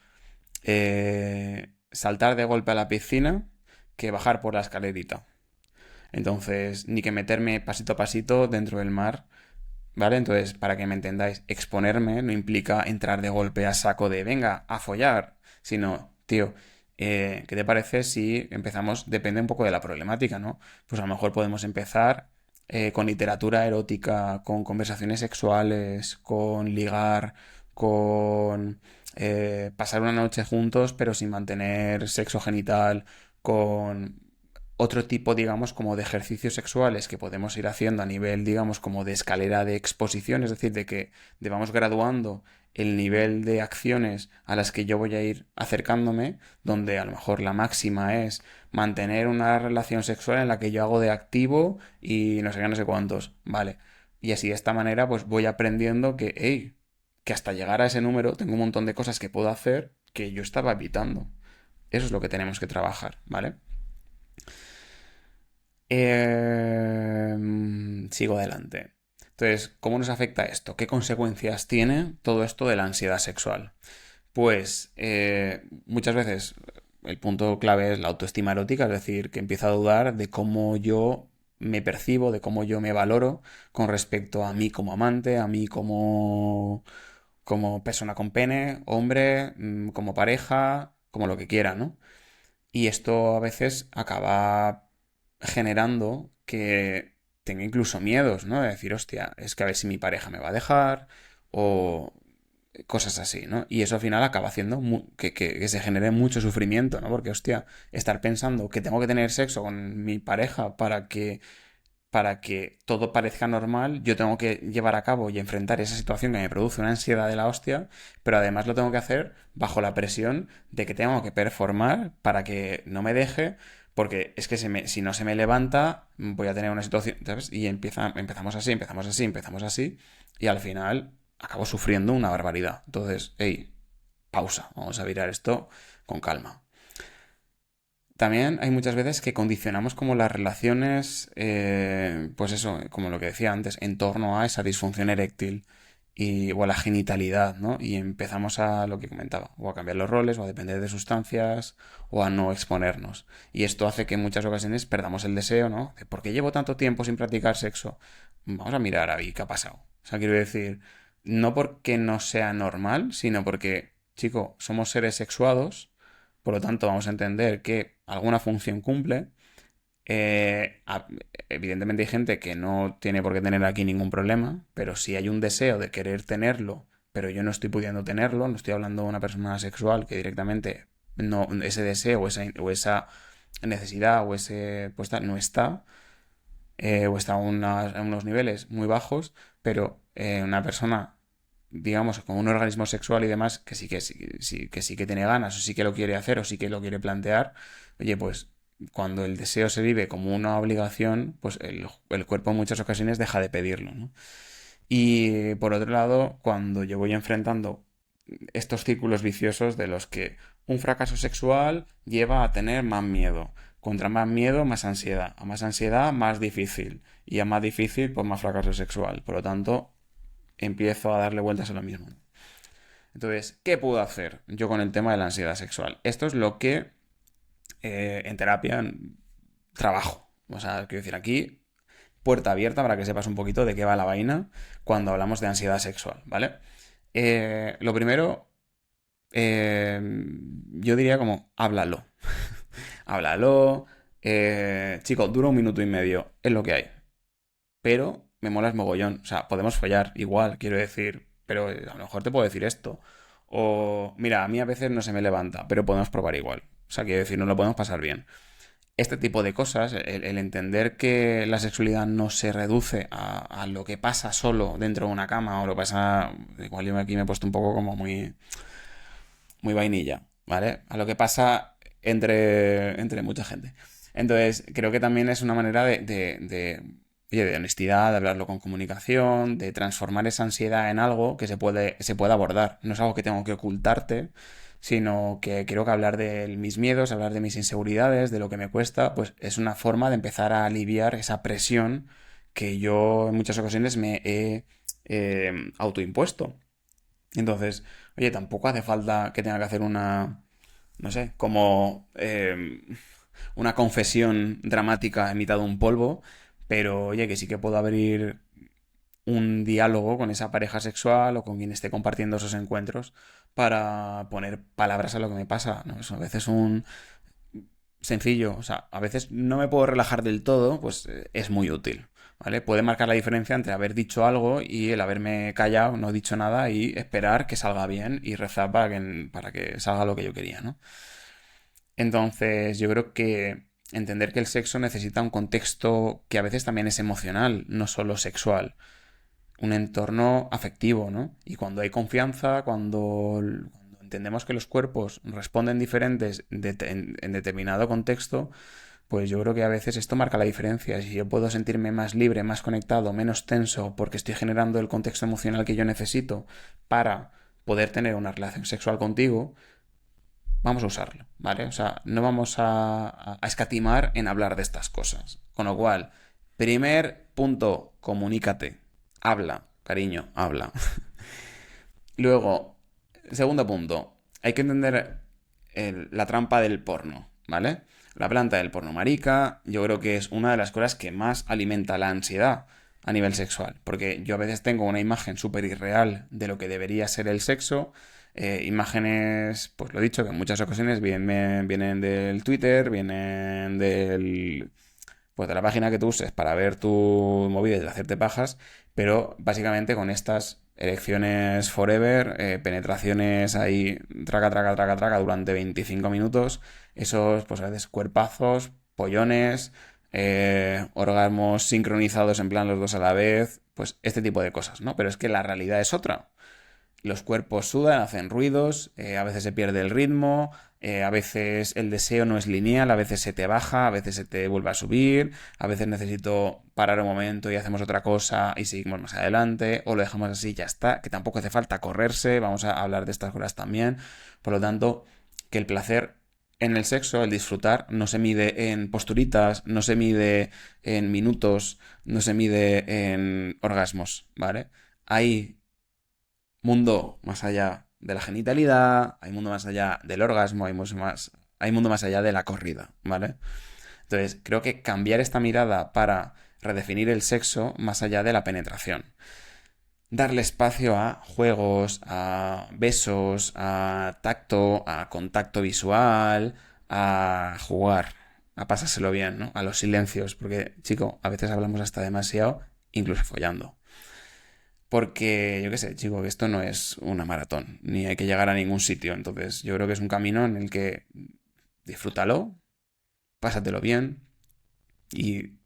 saltar de golpe a la piscina que bajar por la escalerita. Entonces, ni que meterme pasito a pasito dentro del mar, ¿vale? Entonces, para que me entendáis, exponerme no implica entrar de golpe a saco de venga, a follar, sino, tío, ¿qué te parece si empezamos? Depende un poco de la problemática, ¿no? Pues a lo mejor podemos empezar con literatura erótica, con conversaciones sexuales, con ligar, con pasar una noche juntos, pero sin mantener sexo genital, con otro tipo, digamos, como de ejercicios sexuales que podemos ir haciendo a nivel, digamos, como de escalera de exposición, es decir, de que vamos graduando el nivel de acciones a las que yo voy a ir acercándome, donde a lo mejor la máxima es mantener una relación sexual en la que yo hago de activo y no sé qué, no sé cuántos, vale. Y así de esta manera, pues voy aprendiendo que, hey, que hasta llegar a ese número tengo un montón de cosas que puedo hacer que yo estaba evitando. Eso es lo que tenemos que trabajar, ¿vale? Sigo adelante. Entonces, ¿cómo nos afecta esto? ¿Qué consecuencias tiene todo esto de la ansiedad sexual? Pues muchas veces el punto clave es la autoestima erótica, es decir, que empiezo a dudar de cómo yo me percibo, de cómo yo me valoro con respecto a mí como amante, a mí como persona con pene, hombre, como pareja, como lo que quiera, ¿no? Y esto a veces acaba generando que tenga incluso miedos, ¿no? De decir, hostia, es que a ver si mi pareja me va a dejar o cosas así, ¿no? Y eso al final acaba haciendo que se genere mucho sufrimiento, ¿no? Porque, hostia, estar pensando que tengo que tener sexo con mi pareja para que todo parezca normal, yo tengo que llevar a cabo y enfrentar esa situación que me produce una ansiedad de la hostia, pero además lo tengo que hacer bajo la presión de que tengo que performar para que no me deje, porque es que si no se me levanta, voy a tener una situación, ¿sabes? Y empezamos así, empezamos así, empezamos así, y al final acabo sufriendo una barbaridad. Entonces, hey, pausa, vamos a virar esto con calma. También hay muchas veces que condicionamos como las relaciones, pues eso, como lo que decía antes, en torno a esa disfunción eréctil o a la genitalidad, ¿no? Y empezamos a lo que comentaba, o a cambiar los roles, o a depender de sustancias, o a no exponernos. Y esto hace que en muchas ocasiones perdamos el deseo, ¿no? De ¿por qué llevo tanto tiempo sin practicar sexo? Vamos a mirar ahí qué ha pasado. O sea, quiero decir, no porque no sea normal, sino porque, chico, somos seres sexuados, por lo tanto, vamos a entender que alguna función cumple. Eh, a- Evidentemente hay gente que no tiene por qué tener aquí ningún problema, pero si hay un deseo de querer tenerlo, pero yo no estoy pudiendo tenerlo, no estoy hablando de una persona sexual que directamente no, ese deseo o esa necesidad o ese pues no está, o está a unos niveles muy bajos, pero una persona digamos, con un organismo sexual y demás, que sí que tiene ganas, o sí que lo quiere hacer, o sí que lo quiere plantear, oye, pues cuando el deseo se vive como una obligación, pues el cuerpo en muchas ocasiones deja de pedirlo, ¿no? Y por otro lado, cuando yo voy enfrentando estos círculos viciosos de los que un fracaso sexual lleva a tener más miedo. Contra más miedo, más ansiedad. A más ansiedad, más difícil. Y a más difícil, pues más fracaso sexual. Por lo tanto, empiezo a darle vueltas a lo mismo. Entonces, ¿qué puedo hacer yo con el tema de la ansiedad sexual? Esto es lo que en terapia trabajo. O sea, quiero decir, aquí puerta abierta para que sepas un poquito de qué va la vaina cuando hablamos de ansiedad sexual, ¿vale? Lo primero, yo diría como, háblalo. Háblalo. Chico, dura 1 minuto y medio, es lo que hay. Pero me molas mogollón. O sea, podemos fallar igual, quiero decir, pero a lo mejor te puedo decir esto. O, mira, a mí a veces no se me levanta, pero podemos probar igual. O sea, quiero decir, no lo podemos pasar bien. Este tipo de cosas, el entender que la sexualidad no se reduce a lo que pasa solo dentro de una cama o lo pasa. Igual yo aquí me he puesto un poco como muy vainilla, ¿vale? A lo que pasa entre mucha gente. Entonces, creo que también es una manera oye, de honestidad, de hablarlo con comunicación, de transformar esa ansiedad en algo que se puede abordar. No es algo que tengo que ocultarte, sino que quiero que hablar de mis miedos, hablar de mis inseguridades, de lo que me cuesta, pues es una forma de empezar a aliviar esa presión que yo en muchas ocasiones me he autoimpuesto. Entonces, oye, tampoco hace falta que tenga que hacer una, no sé, como una confesión dramática en mitad de un polvo, pero oye, que sí que puedo abrir un diálogo con esa pareja sexual o con quien esté compartiendo esos encuentros para poner palabras a lo que me pasa, ¿no? Eso a veces un sencillo, o sea, a veces no me puedo relajar del todo, pues es muy útil, ¿vale? Puede marcar la diferencia entre haber dicho algo y el haberme callado, no dicho nada y esperar que salga bien y rezar para que salga lo que yo quería, ¿no? Entonces, yo creo que entender que el sexo necesita un contexto que a veces también es emocional, no solo sexual, un entorno afectivo, ¿no? Y cuando hay confianza, cuando entendemos que los cuerpos responden diferentes en determinado contexto, pues yo creo que a veces esto marca la diferencia. Si yo puedo sentirme más libre, más conectado, menos tenso, porque estoy generando el contexto emocional que yo necesito para poder tener una relación sexual contigo, vamos a usarlo, ¿vale? O sea, no vamos a escatimar en hablar de estas cosas. Con lo cual, primer punto, comunícate. Habla, cariño, habla. Luego, segundo punto, hay que entender la trampa del porno, ¿vale? La planta del porno marica, yo creo que es una de las cosas que más alimenta la ansiedad a nivel sexual, porque yo a veces tengo una imagen súper irreal de lo que debería ser el sexo, imágenes, pues lo he dicho, que en muchas ocasiones vienen del Twitter, vienen pues de la página que tú uses para ver tu movida y hacerte pajas, pero básicamente con estas elecciones forever, penetraciones ahí, traca, traca, traca, traca, durante 25 minutos, esos, pues a veces cuerpazos, pollones, orgasmos sincronizados en plan los dos a la vez, pues este tipo de cosas, ¿no? Pero es que la realidad es otra. Los cuerpos sudan, hacen ruidos, a veces se pierde el ritmo, a veces el deseo no es lineal, a veces se te baja, a veces se te vuelve a subir, a veces necesito parar un momento y hacemos otra cosa y seguimos más adelante, o lo dejamos así y ya está, que tampoco hace falta correrse, vamos a hablar de estas cosas también. Por lo tanto, que el placer en el sexo, el disfrutar, no se mide en posturitas, no se mide en minutos, no se mide en orgasmos, ¿vale? Hay mundo más allá de la genitalidad, hay mundo más allá del orgasmo, hay mundo más allá de la corrida, ¿vale? Entonces, creo que cambiar esta mirada para redefinir el sexo más allá de la penetración. Darle espacio a juegos, a besos, a tacto, a contacto visual, a jugar, a pasárselo bien, ¿no? A los silencios, porque, chico, a veces hablamos hasta demasiado, incluso follando. Porque, yo qué sé, chico, que esto no es una maratón, ni hay que llegar a ningún sitio. Entonces, yo creo que es un camino en el que disfrútalo, pásatelo bien y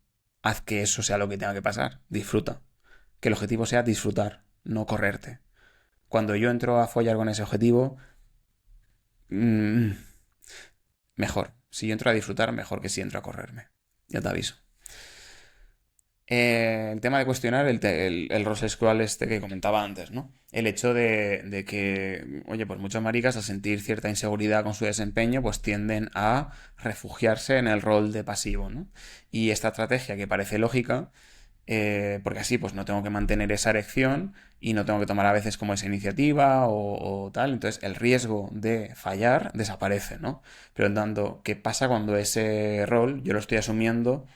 haz que eso sea lo que tenga que pasar. Disfruta. Que el objetivo sea disfrutar, no correrte. Cuando yo entro a follar con ese objetivo, mmm, mejor. Si yo entro a disfrutar, mejor que si entro a correrme. Ya te aviso. El tema de cuestionar el rol sexual este que comentaba antes, ¿no? El hecho de que, oye, pues muchas maricas al sentir cierta inseguridad con su desempeño, pues tienden a refugiarse en el rol de pasivo, ¿no? Y esta estrategia que parece lógica, porque así pues no tengo que mantener esa erección y no tengo que tomar a veces como esa iniciativa o tal, entonces el riesgo de fallar desaparece, ¿no? Pero en tanto, ¿qué pasa cuando ese rol yo lo estoy asumiendo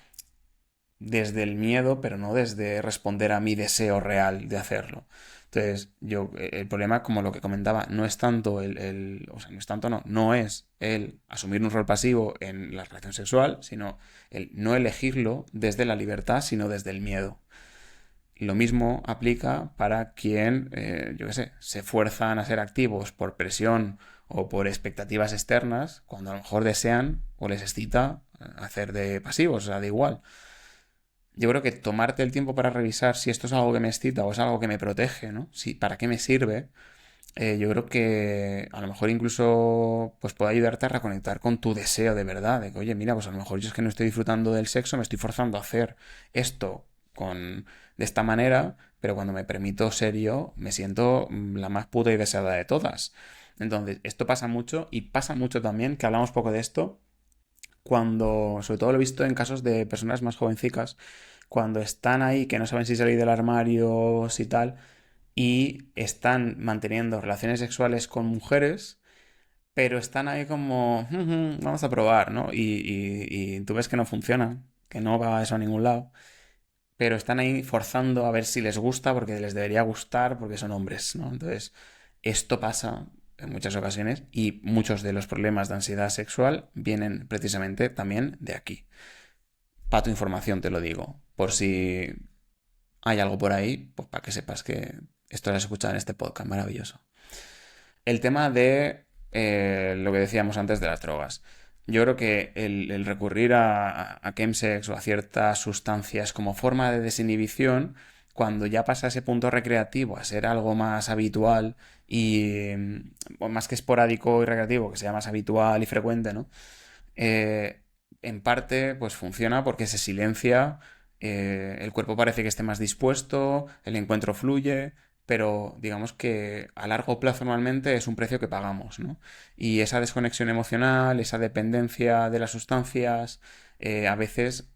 desde el miedo, pero no desde responder a mi deseo real de hacerlo? Entonces, el problema, como lo que comentaba, no es tanto o sea, no es tanto, no es el asumir un rol pasivo en la relación sexual, sino el no elegirlo desde la libertad, sino desde el miedo. Lo mismo aplica para quien, yo qué sé, se fuerzan a ser activos por presión o por expectativas externas, cuando a lo mejor desean o les excita hacer de pasivos, o sea, da igual. Yo creo que tomarte el tiempo para revisar si esto es algo que me excita o es algo que me protege, ¿no? Si, ¿para qué me sirve? Yo creo que a lo mejor incluso pues puede ayudarte a reconectar con tu deseo de verdad, de que, oye, mira, pues a lo mejor yo es que no estoy disfrutando del sexo, me estoy forzando a hacer esto de esta manera, pero cuando me permito ser yo, me siento la más puta y deseada de todas. Entonces, esto pasa mucho y pasa mucho también, que hablamos poco de esto, cuando, sobre todo lo he visto en casos de personas más jovencicas, cuando están ahí, que no saben si salir del armario y tal, y están manteniendo relaciones sexuales con mujeres, pero están ahí como, "Ujú, vamos a probar, ¿no? Y tú ves que no funciona, que no va eso a ningún lado, pero están ahí forzando a ver si les gusta, porque les debería gustar, porque son hombres, ¿no? Entonces, esto pasa en muchas ocasiones y muchos de los problemas de ansiedad sexual vienen precisamente también de aquí. Para tu información te lo digo, por si hay algo por ahí, pues para que sepas que esto lo has escuchado en este podcast maravilloso. El tema de lo que decíamos antes de las drogas. Yo creo que el recurrir a chemsex o a ciertas sustancias como forma de desinhibición, cuando ya pasa ese punto recreativo a ser algo más habitual y o más que esporádico y recreativo, que sea más habitual y frecuente, ¿no? En parte, pues funciona porque se silencia, el cuerpo parece que esté más dispuesto, el encuentro fluye, pero digamos que a largo plazo normalmente es un precio que pagamos, ¿no? Y esa desconexión emocional, esa dependencia de las sustancias, a veces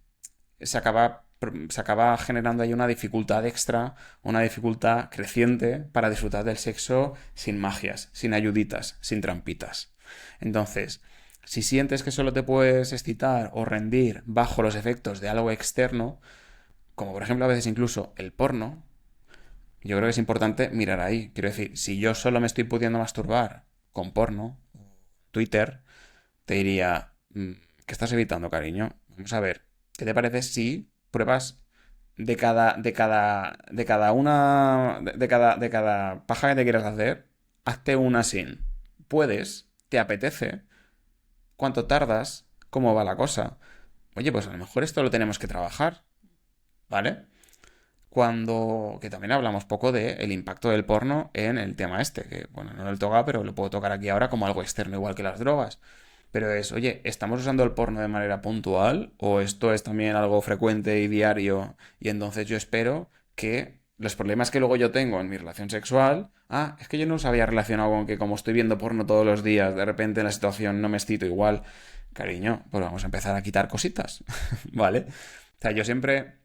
se acaba generando ahí una dificultad extra, una dificultad creciente para disfrutar del sexo sin magias, sin ayuditas, sin trampitas. Entonces, si sientes que solo te puedes excitar o rendir bajo los efectos de algo externo, como por ejemplo a veces incluso el porno, yo creo que es importante mirar ahí. Quiero decir, si yo solo me estoy pudiendo masturbar con porno, Twitter, te diría, ¿qué estás evitando, cariño? Vamos a ver, ¿qué te parece si pruebas de cada paja que te quieras hacer, hazte una sin? ¿Puedes? ¿Te apetece? ¿Cuánto tardas? ¿Cómo va la cosa? Oye, pues a lo mejor esto lo tenemos que trabajar, ¿vale? Que también hablamos poco del impacto del porno en el tema este, que bueno, no lo toca, pero lo puedo tocar aquí ahora como algo externo, igual que las drogas. Pero es, oye, ¿estamos usando el porno de manera puntual? ¿O esto es también algo frecuente y diario? Y entonces yo espero que los problemas que luego yo tengo en mi relación sexual, es que yo no los había relacionado con que como estoy viendo porno todos los días, de repente en la situación no me excito igual. Cariño, pues vamos a empezar a quitar cositas, ¿vale? O sea, yo siempre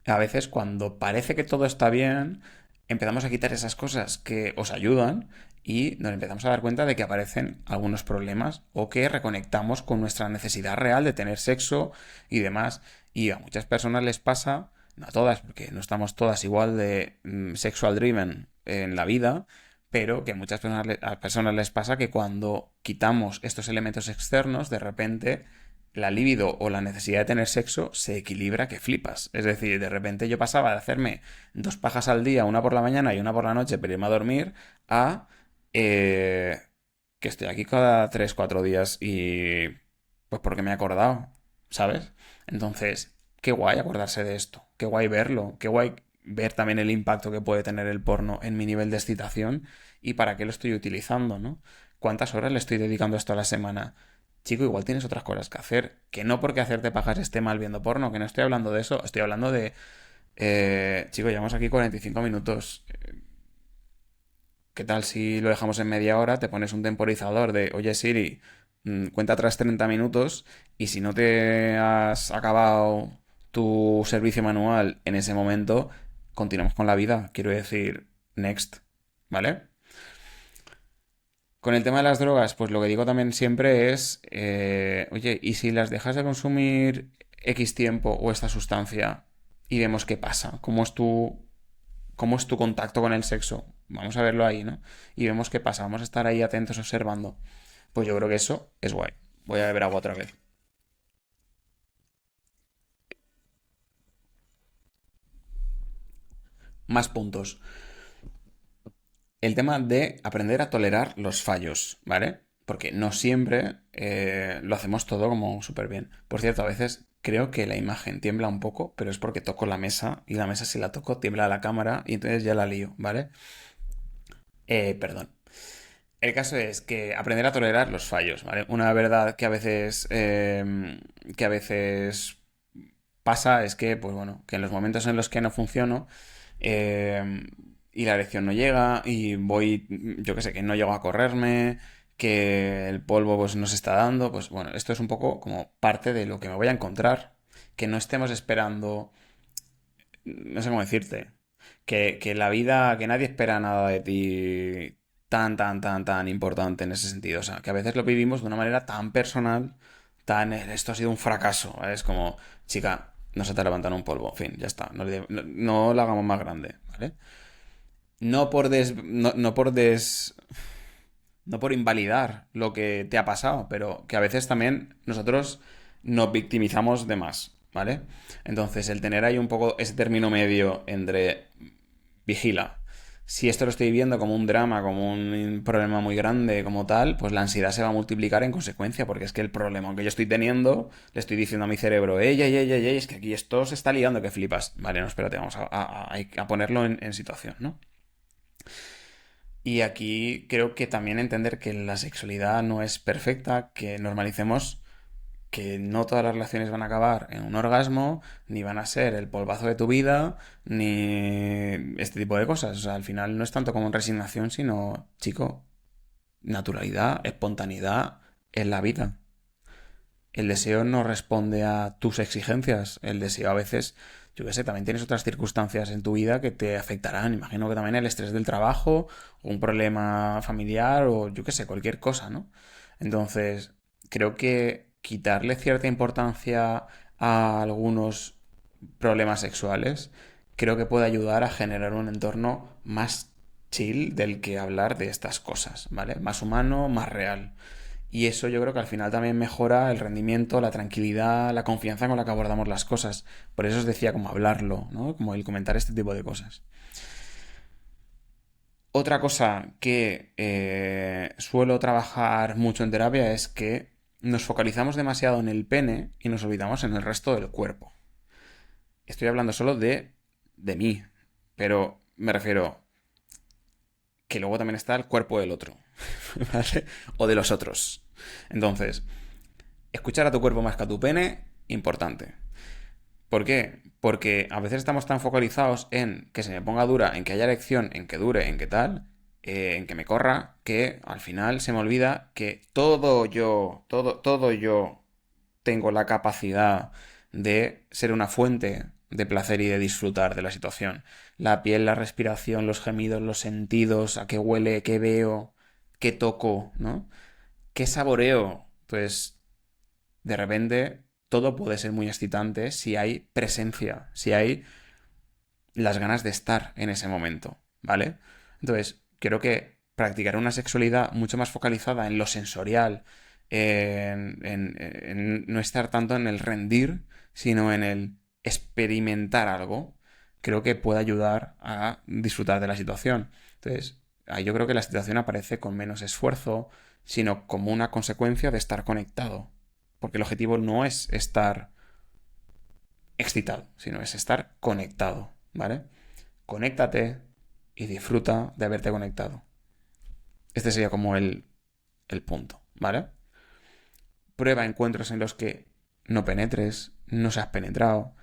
a veces cuando parece que todo está bien, empezamos a quitar esas cosas que os ayudan y nos empezamos a dar cuenta de que aparecen algunos problemas o que reconectamos con nuestra necesidad real de tener sexo y demás. Y a muchas personas les pasa, no a todas, porque no estamos todas igual de sexual driven en la vida, pero que a muchas personas les pasa que cuando quitamos estos elementos externos, de repente la libido o la necesidad de tener sexo se equilibra que flipas. Es decir, de repente yo pasaba de hacerme 2 pajas al día, una por la mañana y una por la noche para irme a dormir, a eh, que estoy aquí cada 3 4 días y pues porque me he acordado, ¿sabes? Entonces, qué guay acordarse de esto, qué guay verlo, qué guay ver también el impacto que puede tener el porno en mi nivel de excitación y para qué lo estoy utilizando, ¿no? ¿Cuántas horas le estoy dedicando a esto a la semana? Chico, igual tienes otras cosas que hacer. Que no porque hacerte pajas esté mal viendo porno, que no estoy hablando de eso. Estoy hablando de... chico, llevamos aquí 45 minutos. ¿Qué tal si lo dejamos en media hora? Te pones un temporizador de, oye Siri, cuenta atrás 30 minutos y si no te has acabado tu servicio manual en ese momento, continuamos con la vida. Quiero decir, next. ¿Vale? Con el tema de las drogas, pues lo que digo también siempre es, oye, ¿y si las dejas de consumir X tiempo o esta sustancia y vemos qué pasa? ¿Cómo es tu contacto con el sexo? Vamos a verlo ahí, ¿no? Y vemos qué pasa, vamos a estar ahí atentos observando. Pues yo creo que eso es guay. Voy a beber agua otra vez. Más puntos. El tema de aprender a tolerar los fallos, ¿vale? Porque no siempre lo hacemos todo como súper bien. Por cierto, a veces creo que la imagen tiembla un poco, pero es porque toco la mesa y la mesa si la toco tiembla la cámara y entonces ya la lío, ¿vale? Perdón. El caso es que aprender a tolerar los fallos, ¿vale? Una verdad que a veces pasa es que, pues bueno, que en los momentos en los que no funciono eh, y la erección no llega y voy, yo qué sé, que no llego a correrme, que el polvo pues no se está dando, pues bueno, esto es un poco como parte de lo que me voy a encontrar, que no estemos esperando, no sé cómo decirte, que la vida, que nadie espera nada de ti tan importante en ese sentido. O sea, que a veces lo vivimos de una manera tan personal, esto ha sido un fracaso. ¿Vale? Es como, chica, no se te levantan un polvo. En fin, ya está. No la hagamos más grande, ¿vale? No por des, no por des, no por invalidar lo que te ha pasado, pero que a veces también nosotros nos victimizamos de más, ¿vale? Entonces, el tener ahí un poco ese término medio entre vigila. Si esto lo estoy viendo como un drama, como un problema muy grande, como tal, pues la ansiedad se va a multiplicar en consecuencia, porque es que el problema que yo estoy teniendo, le estoy diciendo a mi cerebro, ey, es que aquí esto se está liando, que flipas. Vale, no, espérate, vamos a ponerlo en situación, ¿no? Y aquí creo que también entender que la sexualidad no es perfecta, que normalicemos que no todas las relaciones van a acabar en un orgasmo, ni van a ser el polvazo de tu vida, ni este tipo de cosas. O sea, al final no es tanto como resignación, sino, chico, naturalidad, espontaneidad en la vida. El deseo no responde a tus exigencias. El deseo a veces, yo qué sé, también tienes otras circunstancias en tu vida que te afectarán. Imagino que también el estrés del trabajo, o un problema familiar, o yo qué sé, cualquier cosa, ¿no? Entonces, creo que quitarle cierta importancia a algunos problemas sexuales, creo que puede ayudar a generar un entorno más chill del que hablar de estas cosas, ¿vale? Más humano, más real. Y eso yo creo que al final también mejora el rendimiento, la tranquilidad, la confianza con la que abordamos las cosas. Por eso os decía como hablarlo, ¿no? Como el comentar este tipo de cosas. Otra cosa que suelo trabajar mucho en terapia es que nos focalizamos demasiado en el pene y nos olvidamos en el resto del cuerpo. Estoy hablando solo de mí, pero me refiero que luego también está el cuerpo del otro, ¿vale? O de los otros. Entonces, escuchar a tu cuerpo más que a tu pene, importante. ¿Por qué? Porque a veces estamos tan focalizados en que se me ponga dura, en que haya erección, en que dure, en que tal, en que me corra, que al final se me olvida que todo yo tengo la capacidad de ser una fuente de placer y de disfrutar de la situación. La piel, la respiración, los gemidos, los sentidos, a qué huele, qué veo, qué toco, ¿no? ¿Qué saboreo? Pues de repente todo puede ser muy excitante si hay presencia, si hay las ganas de estar en ese momento, ¿vale? Entonces, creo que practicar una sexualidad mucho más focalizada en lo sensorial, en no estar tanto en el rendir, sino en el experimentar algo, creo que puede ayudar a disfrutar de la situación. Entonces, ahí yo creo que la situación aparece con menos esfuerzo, sino como una consecuencia de estar conectado. Porque el objetivo no es estar excitado, sino es estar conectado, ¿vale? Conéctate y disfruta de haberte conectado. Este sería como el punto, ¿vale? Prueba encuentros en los que no penetres, no seas penetrado,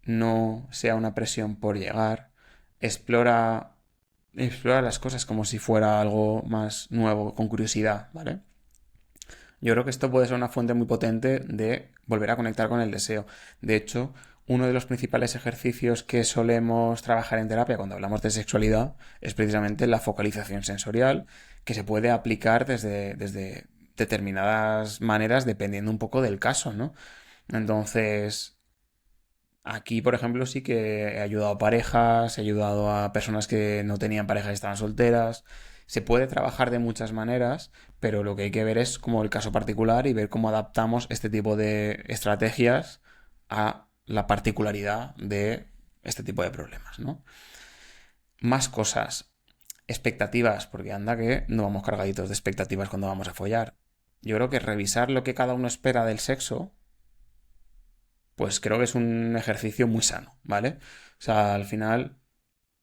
no sea una presión por llegar. Explora las cosas como si fuera algo más nuevo, con curiosidad, ¿vale? Yo creo que esto puede ser una fuente muy potente de volver a conectar con el deseo. De hecho, uno de los principales ejercicios que solemos trabajar en terapia cuando hablamos de sexualidad es precisamente la focalización sensorial, que se puede aplicar desde determinadas maneras dependiendo un poco del caso, ¿no? Entonces, aquí, por ejemplo, sí que he ayudado a parejas, he ayudado a personas que no tenían parejas y estaban solteras. Se puede trabajar de muchas maneras, pero lo que hay que ver es como el caso particular y ver cómo adaptamos este tipo de estrategias a la particularidad de este tipo de problemas, ¿no? Más cosas. Expectativas, porque anda que no vamos cargaditos de expectativas cuando vamos a follar. Yo creo que revisar lo que cada uno espera del sexo pues creo que es un ejercicio muy sano, ¿vale? O sea, al final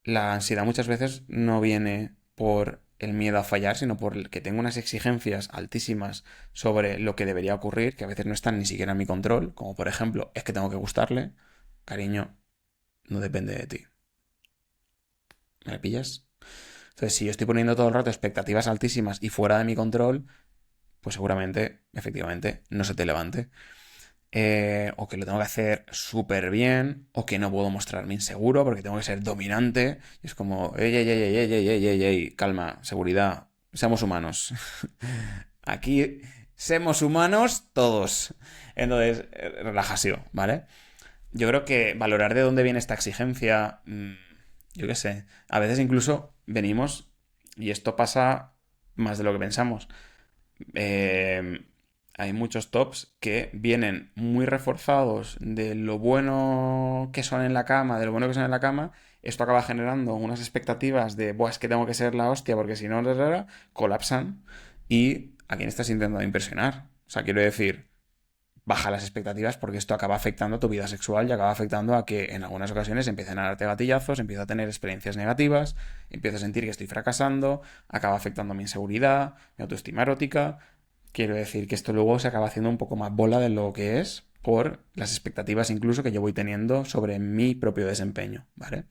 la ansiedad muchas veces no viene por el miedo a fallar, sino por el que tengo unas exigencias altísimas sobre lo que debería ocurrir, que a veces no están ni siquiera en mi control, como por ejemplo, es que tengo que gustarle. Cariño, no depende de ti. ¿Me pillas? Entonces, si yo estoy poniendo todo el rato expectativas altísimas y fuera de mi control, pues seguramente, efectivamente, no se te levante. o que lo tengo que hacer súper bien, o que no puedo mostrarme inseguro porque tengo que ser dominante. Y es como, ey, ey, ey, ey, ey, ey, ey, ey, ey, calma, seguridad, seamos humanos. Aquí, somos humanos todos. Entonces, relajación, ¿vale? Yo creo que valorar de dónde viene esta exigencia, yo qué sé, a veces incluso venimos, y esto pasa más de lo que pensamos, eh, hay muchos tops que vienen muy reforzados de lo bueno que son en la cama, de lo bueno que son en la cama. Esto acaba generando unas expectativas de, buah, es que tengo que ser la hostia porque si no, colapsan. ¿Y a quién estás intentando impresionar? O sea, quiero decir, baja las expectativas porque esto acaba afectando a tu vida sexual y acaba afectando a que en algunas ocasiones empiecen a darte gatillazos, empiezo a tener experiencias negativas, empiezo a sentir que estoy fracasando, acaba afectando mi inseguridad, mi autoestima erótica. Quiero decir que esto luego se acaba haciendo un poco más bola de lo que es por las expectativas incluso que yo voy teniendo sobre mi propio desempeño, ¿vale?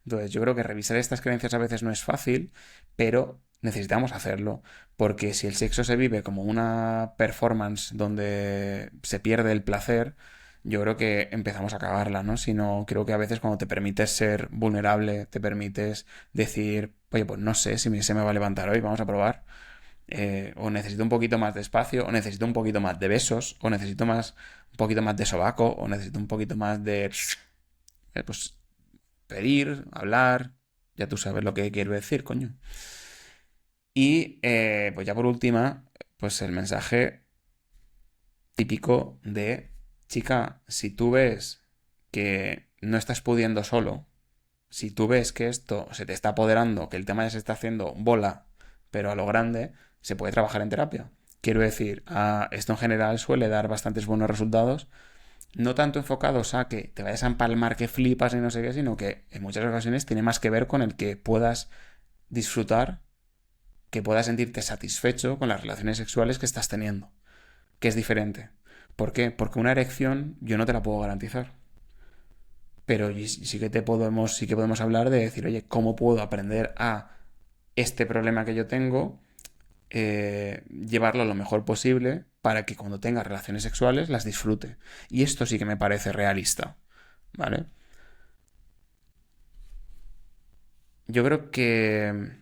Entonces yo creo que revisar estas creencias a veces no es fácil, pero necesitamos hacerlo, porque si el sexo se vive como una performance donde se pierde el placer, yo creo que empezamos a cagarla, ¿no? Sino creo que a veces cuando te permites ser vulnerable, te permites decir, oye, pues no sé si se me va a levantar hoy, vamos a probar. O necesito un poquito más de espacio, o necesito un poquito más de besos, o necesito más, un poquito más de sobaco, o necesito un poquito más de, pues, pedir, hablar, ya tú sabes lo que quiero decir, coño. Y pues ya por última, pues el mensaje típico de, chica, si tú ves que no estás pudiendo solo, si tú ves que esto se te está apoderando, que el tema ya se está haciendo bola, pero a lo grande, se puede trabajar en terapia. Quiero decir, esto en general suele dar bastantes buenos resultados, no tanto enfocados a que te vayas a empalmar que flipas y no sé qué, sino que en muchas ocasiones tiene más que ver con el que puedas disfrutar, que puedas sentirte satisfecho con las relaciones sexuales que estás teniendo, que es diferente. ¿Por qué? Porque una erección yo no te la puedo garantizar. Pero sí que podemos hablar de decir, oye, ¿cómo puedo aprender a este problema que yo tengo, llevarlo lo mejor posible para que cuando tenga relaciones sexuales las disfrute? Y esto sí que me parece realista, ¿vale? Yo creo que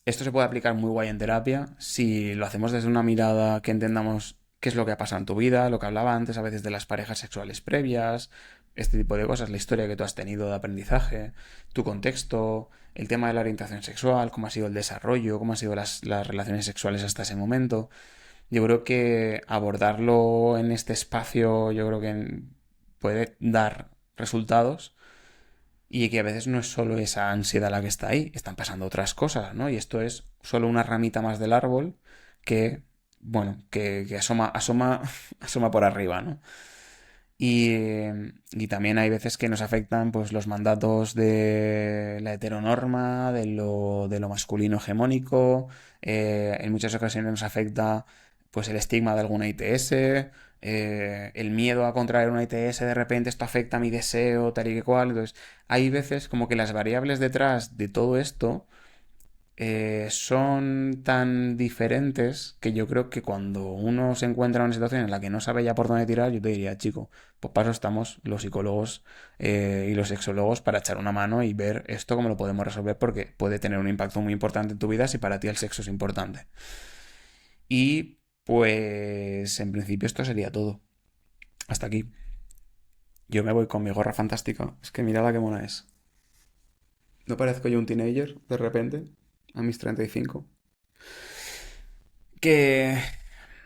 esto se puede aplicar muy guay en terapia si lo hacemos desde una mirada que entendamos qué es lo que ha pasado en tu vida, lo que hablaba antes a veces de las parejas sexuales previas, este tipo de cosas, la historia que tú has tenido de aprendizaje, tu contexto, el tema de la orientación sexual, cómo ha sido el desarrollo, cómo han sido las relaciones sexuales hasta ese momento. Yo creo que abordarlo en este espacio, yo creo que puede dar resultados y que a veces no es solo esa ansiedad la que está ahí, están pasando otras cosas, ¿no? Y esto es solo una ramita más del árbol que, bueno, que asoma, asoma por arriba, ¿no? Y también hay veces que nos afectan pues los mandatos de la heteronorma, de lo masculino hegemónico, en muchas ocasiones nos afecta pues el estigma de alguna ITS, el miedo a contraer una ITS, de repente esto afecta a mi deseo, tal y que cual. Entonces, hay veces como que las variables detrás de todo esto son tan diferentes que yo creo que cuando uno se encuentra en una situación en la que no sabe ya por dónde tirar, yo te diría, chico, pues para eso estamos los psicólogos y los sexólogos para echar una mano y ver esto cómo lo podemos resolver porque puede tener un impacto muy importante en tu vida si para ti el sexo es importante. Y pues en principio esto sería todo. Hasta aquí. Yo me voy con mi gorra fantástica. Es que mirad qué mona es. ¿No parezco yo un teenager de repente? A mis 35. Que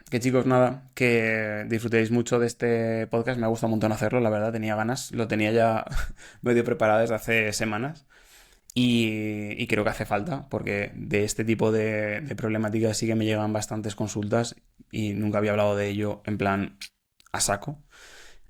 Que chicos, nada, que disfrutéis mucho de este podcast. Me ha gustado un montón hacerlo, la verdad, tenía ganas. Lo tenía ya medio preparado desde hace semanas. Y creo que hace falta, porque de este tipo de problemáticas sí que me llegan bastantes consultas y nunca había hablado de ello en plan a saco.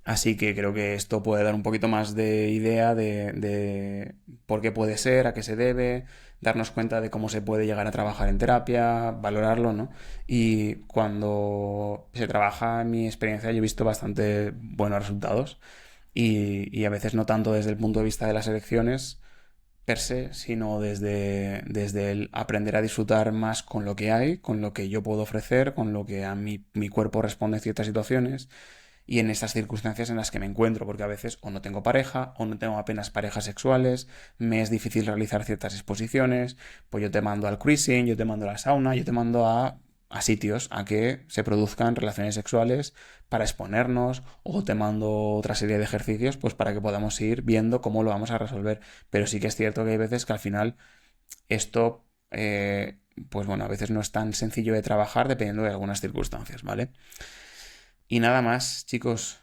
Así que creo que esto puede dar un poquito más de idea de por qué puede ser, a qué se debe, darnos cuenta de cómo se puede llegar a trabajar en terapia, valorarlo, ¿no? Y cuando se trabaja, en mi experiencia, yo he visto bastante buenos resultados y a veces no tanto desde el punto de vista de las elecciones per se, sino desde el aprender a disfrutar más con lo que hay, con lo que yo puedo ofrecer, con lo que a mi cuerpo responde en ciertas situaciones y en estas circunstancias en las que me encuentro, porque a veces o no tengo pareja o no tengo apenas parejas sexuales, me es difícil realizar ciertas exposiciones, pues yo te mando al cruising, yo te mando a la sauna, yo te mando a sitios a que se produzcan relaciones sexuales para exponernos, o te mando otra serie de ejercicios pues para que podamos ir viendo cómo lo vamos a resolver. Pero sí que es cierto que hay veces que al final esto, pues bueno, a veces no es tan sencillo de trabajar dependiendo de algunas circunstancias, ¿vale? Y nada más, chicos.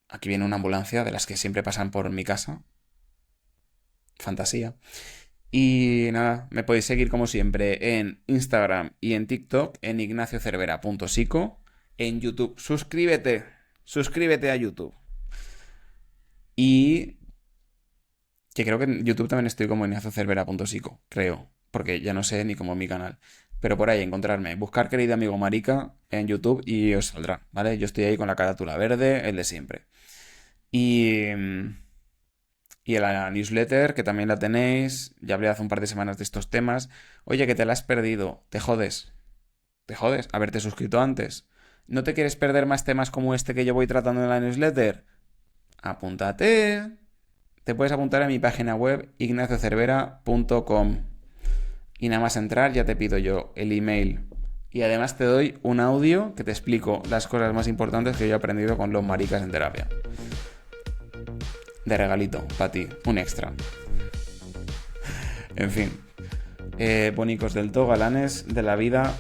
Aquí viene una ambulancia de las que siempre pasan por mi casa. Fantasía. Y nada, me podéis seguir como siempre en Instagram y en TikTok en ignaciocervera.psico. En YouTube, suscríbete a YouTube. Y que creo que en YouTube también estoy como ignaciocervera.psico, creo, porque ya no sé ni cómo es mi canal. Pero por ahí encontrarme, buscar querido amigo Marica en YouTube y os saldrá, ¿vale? Yo estoy ahí con la carátula verde, el de siempre. Y, y la newsletter, que también la tenéis, ya hablé hace un par de semanas de estos temas. Oye, que te la has perdido, te jodes. Te jodes, haberte suscrito antes. ¿No te quieres perder más temas como este que yo voy tratando en la newsletter? Apúntate. Te puedes apuntar a mi página web ignaciocervera.com. Y nada más entrar ya te pido yo el email. Y además te doy un audio que te explico las cosas más importantes que yo he aprendido con los maricas en terapia. De regalito, para ti, un extra. En fin. Bonicos del todo, galanes de la vida.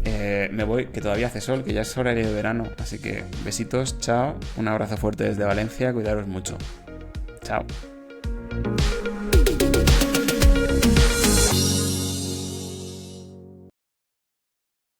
Me voy, que todavía hace sol, que ya es horario de verano. Así que besitos, chao. Un abrazo fuerte desde Valencia, cuidaros mucho. Chao.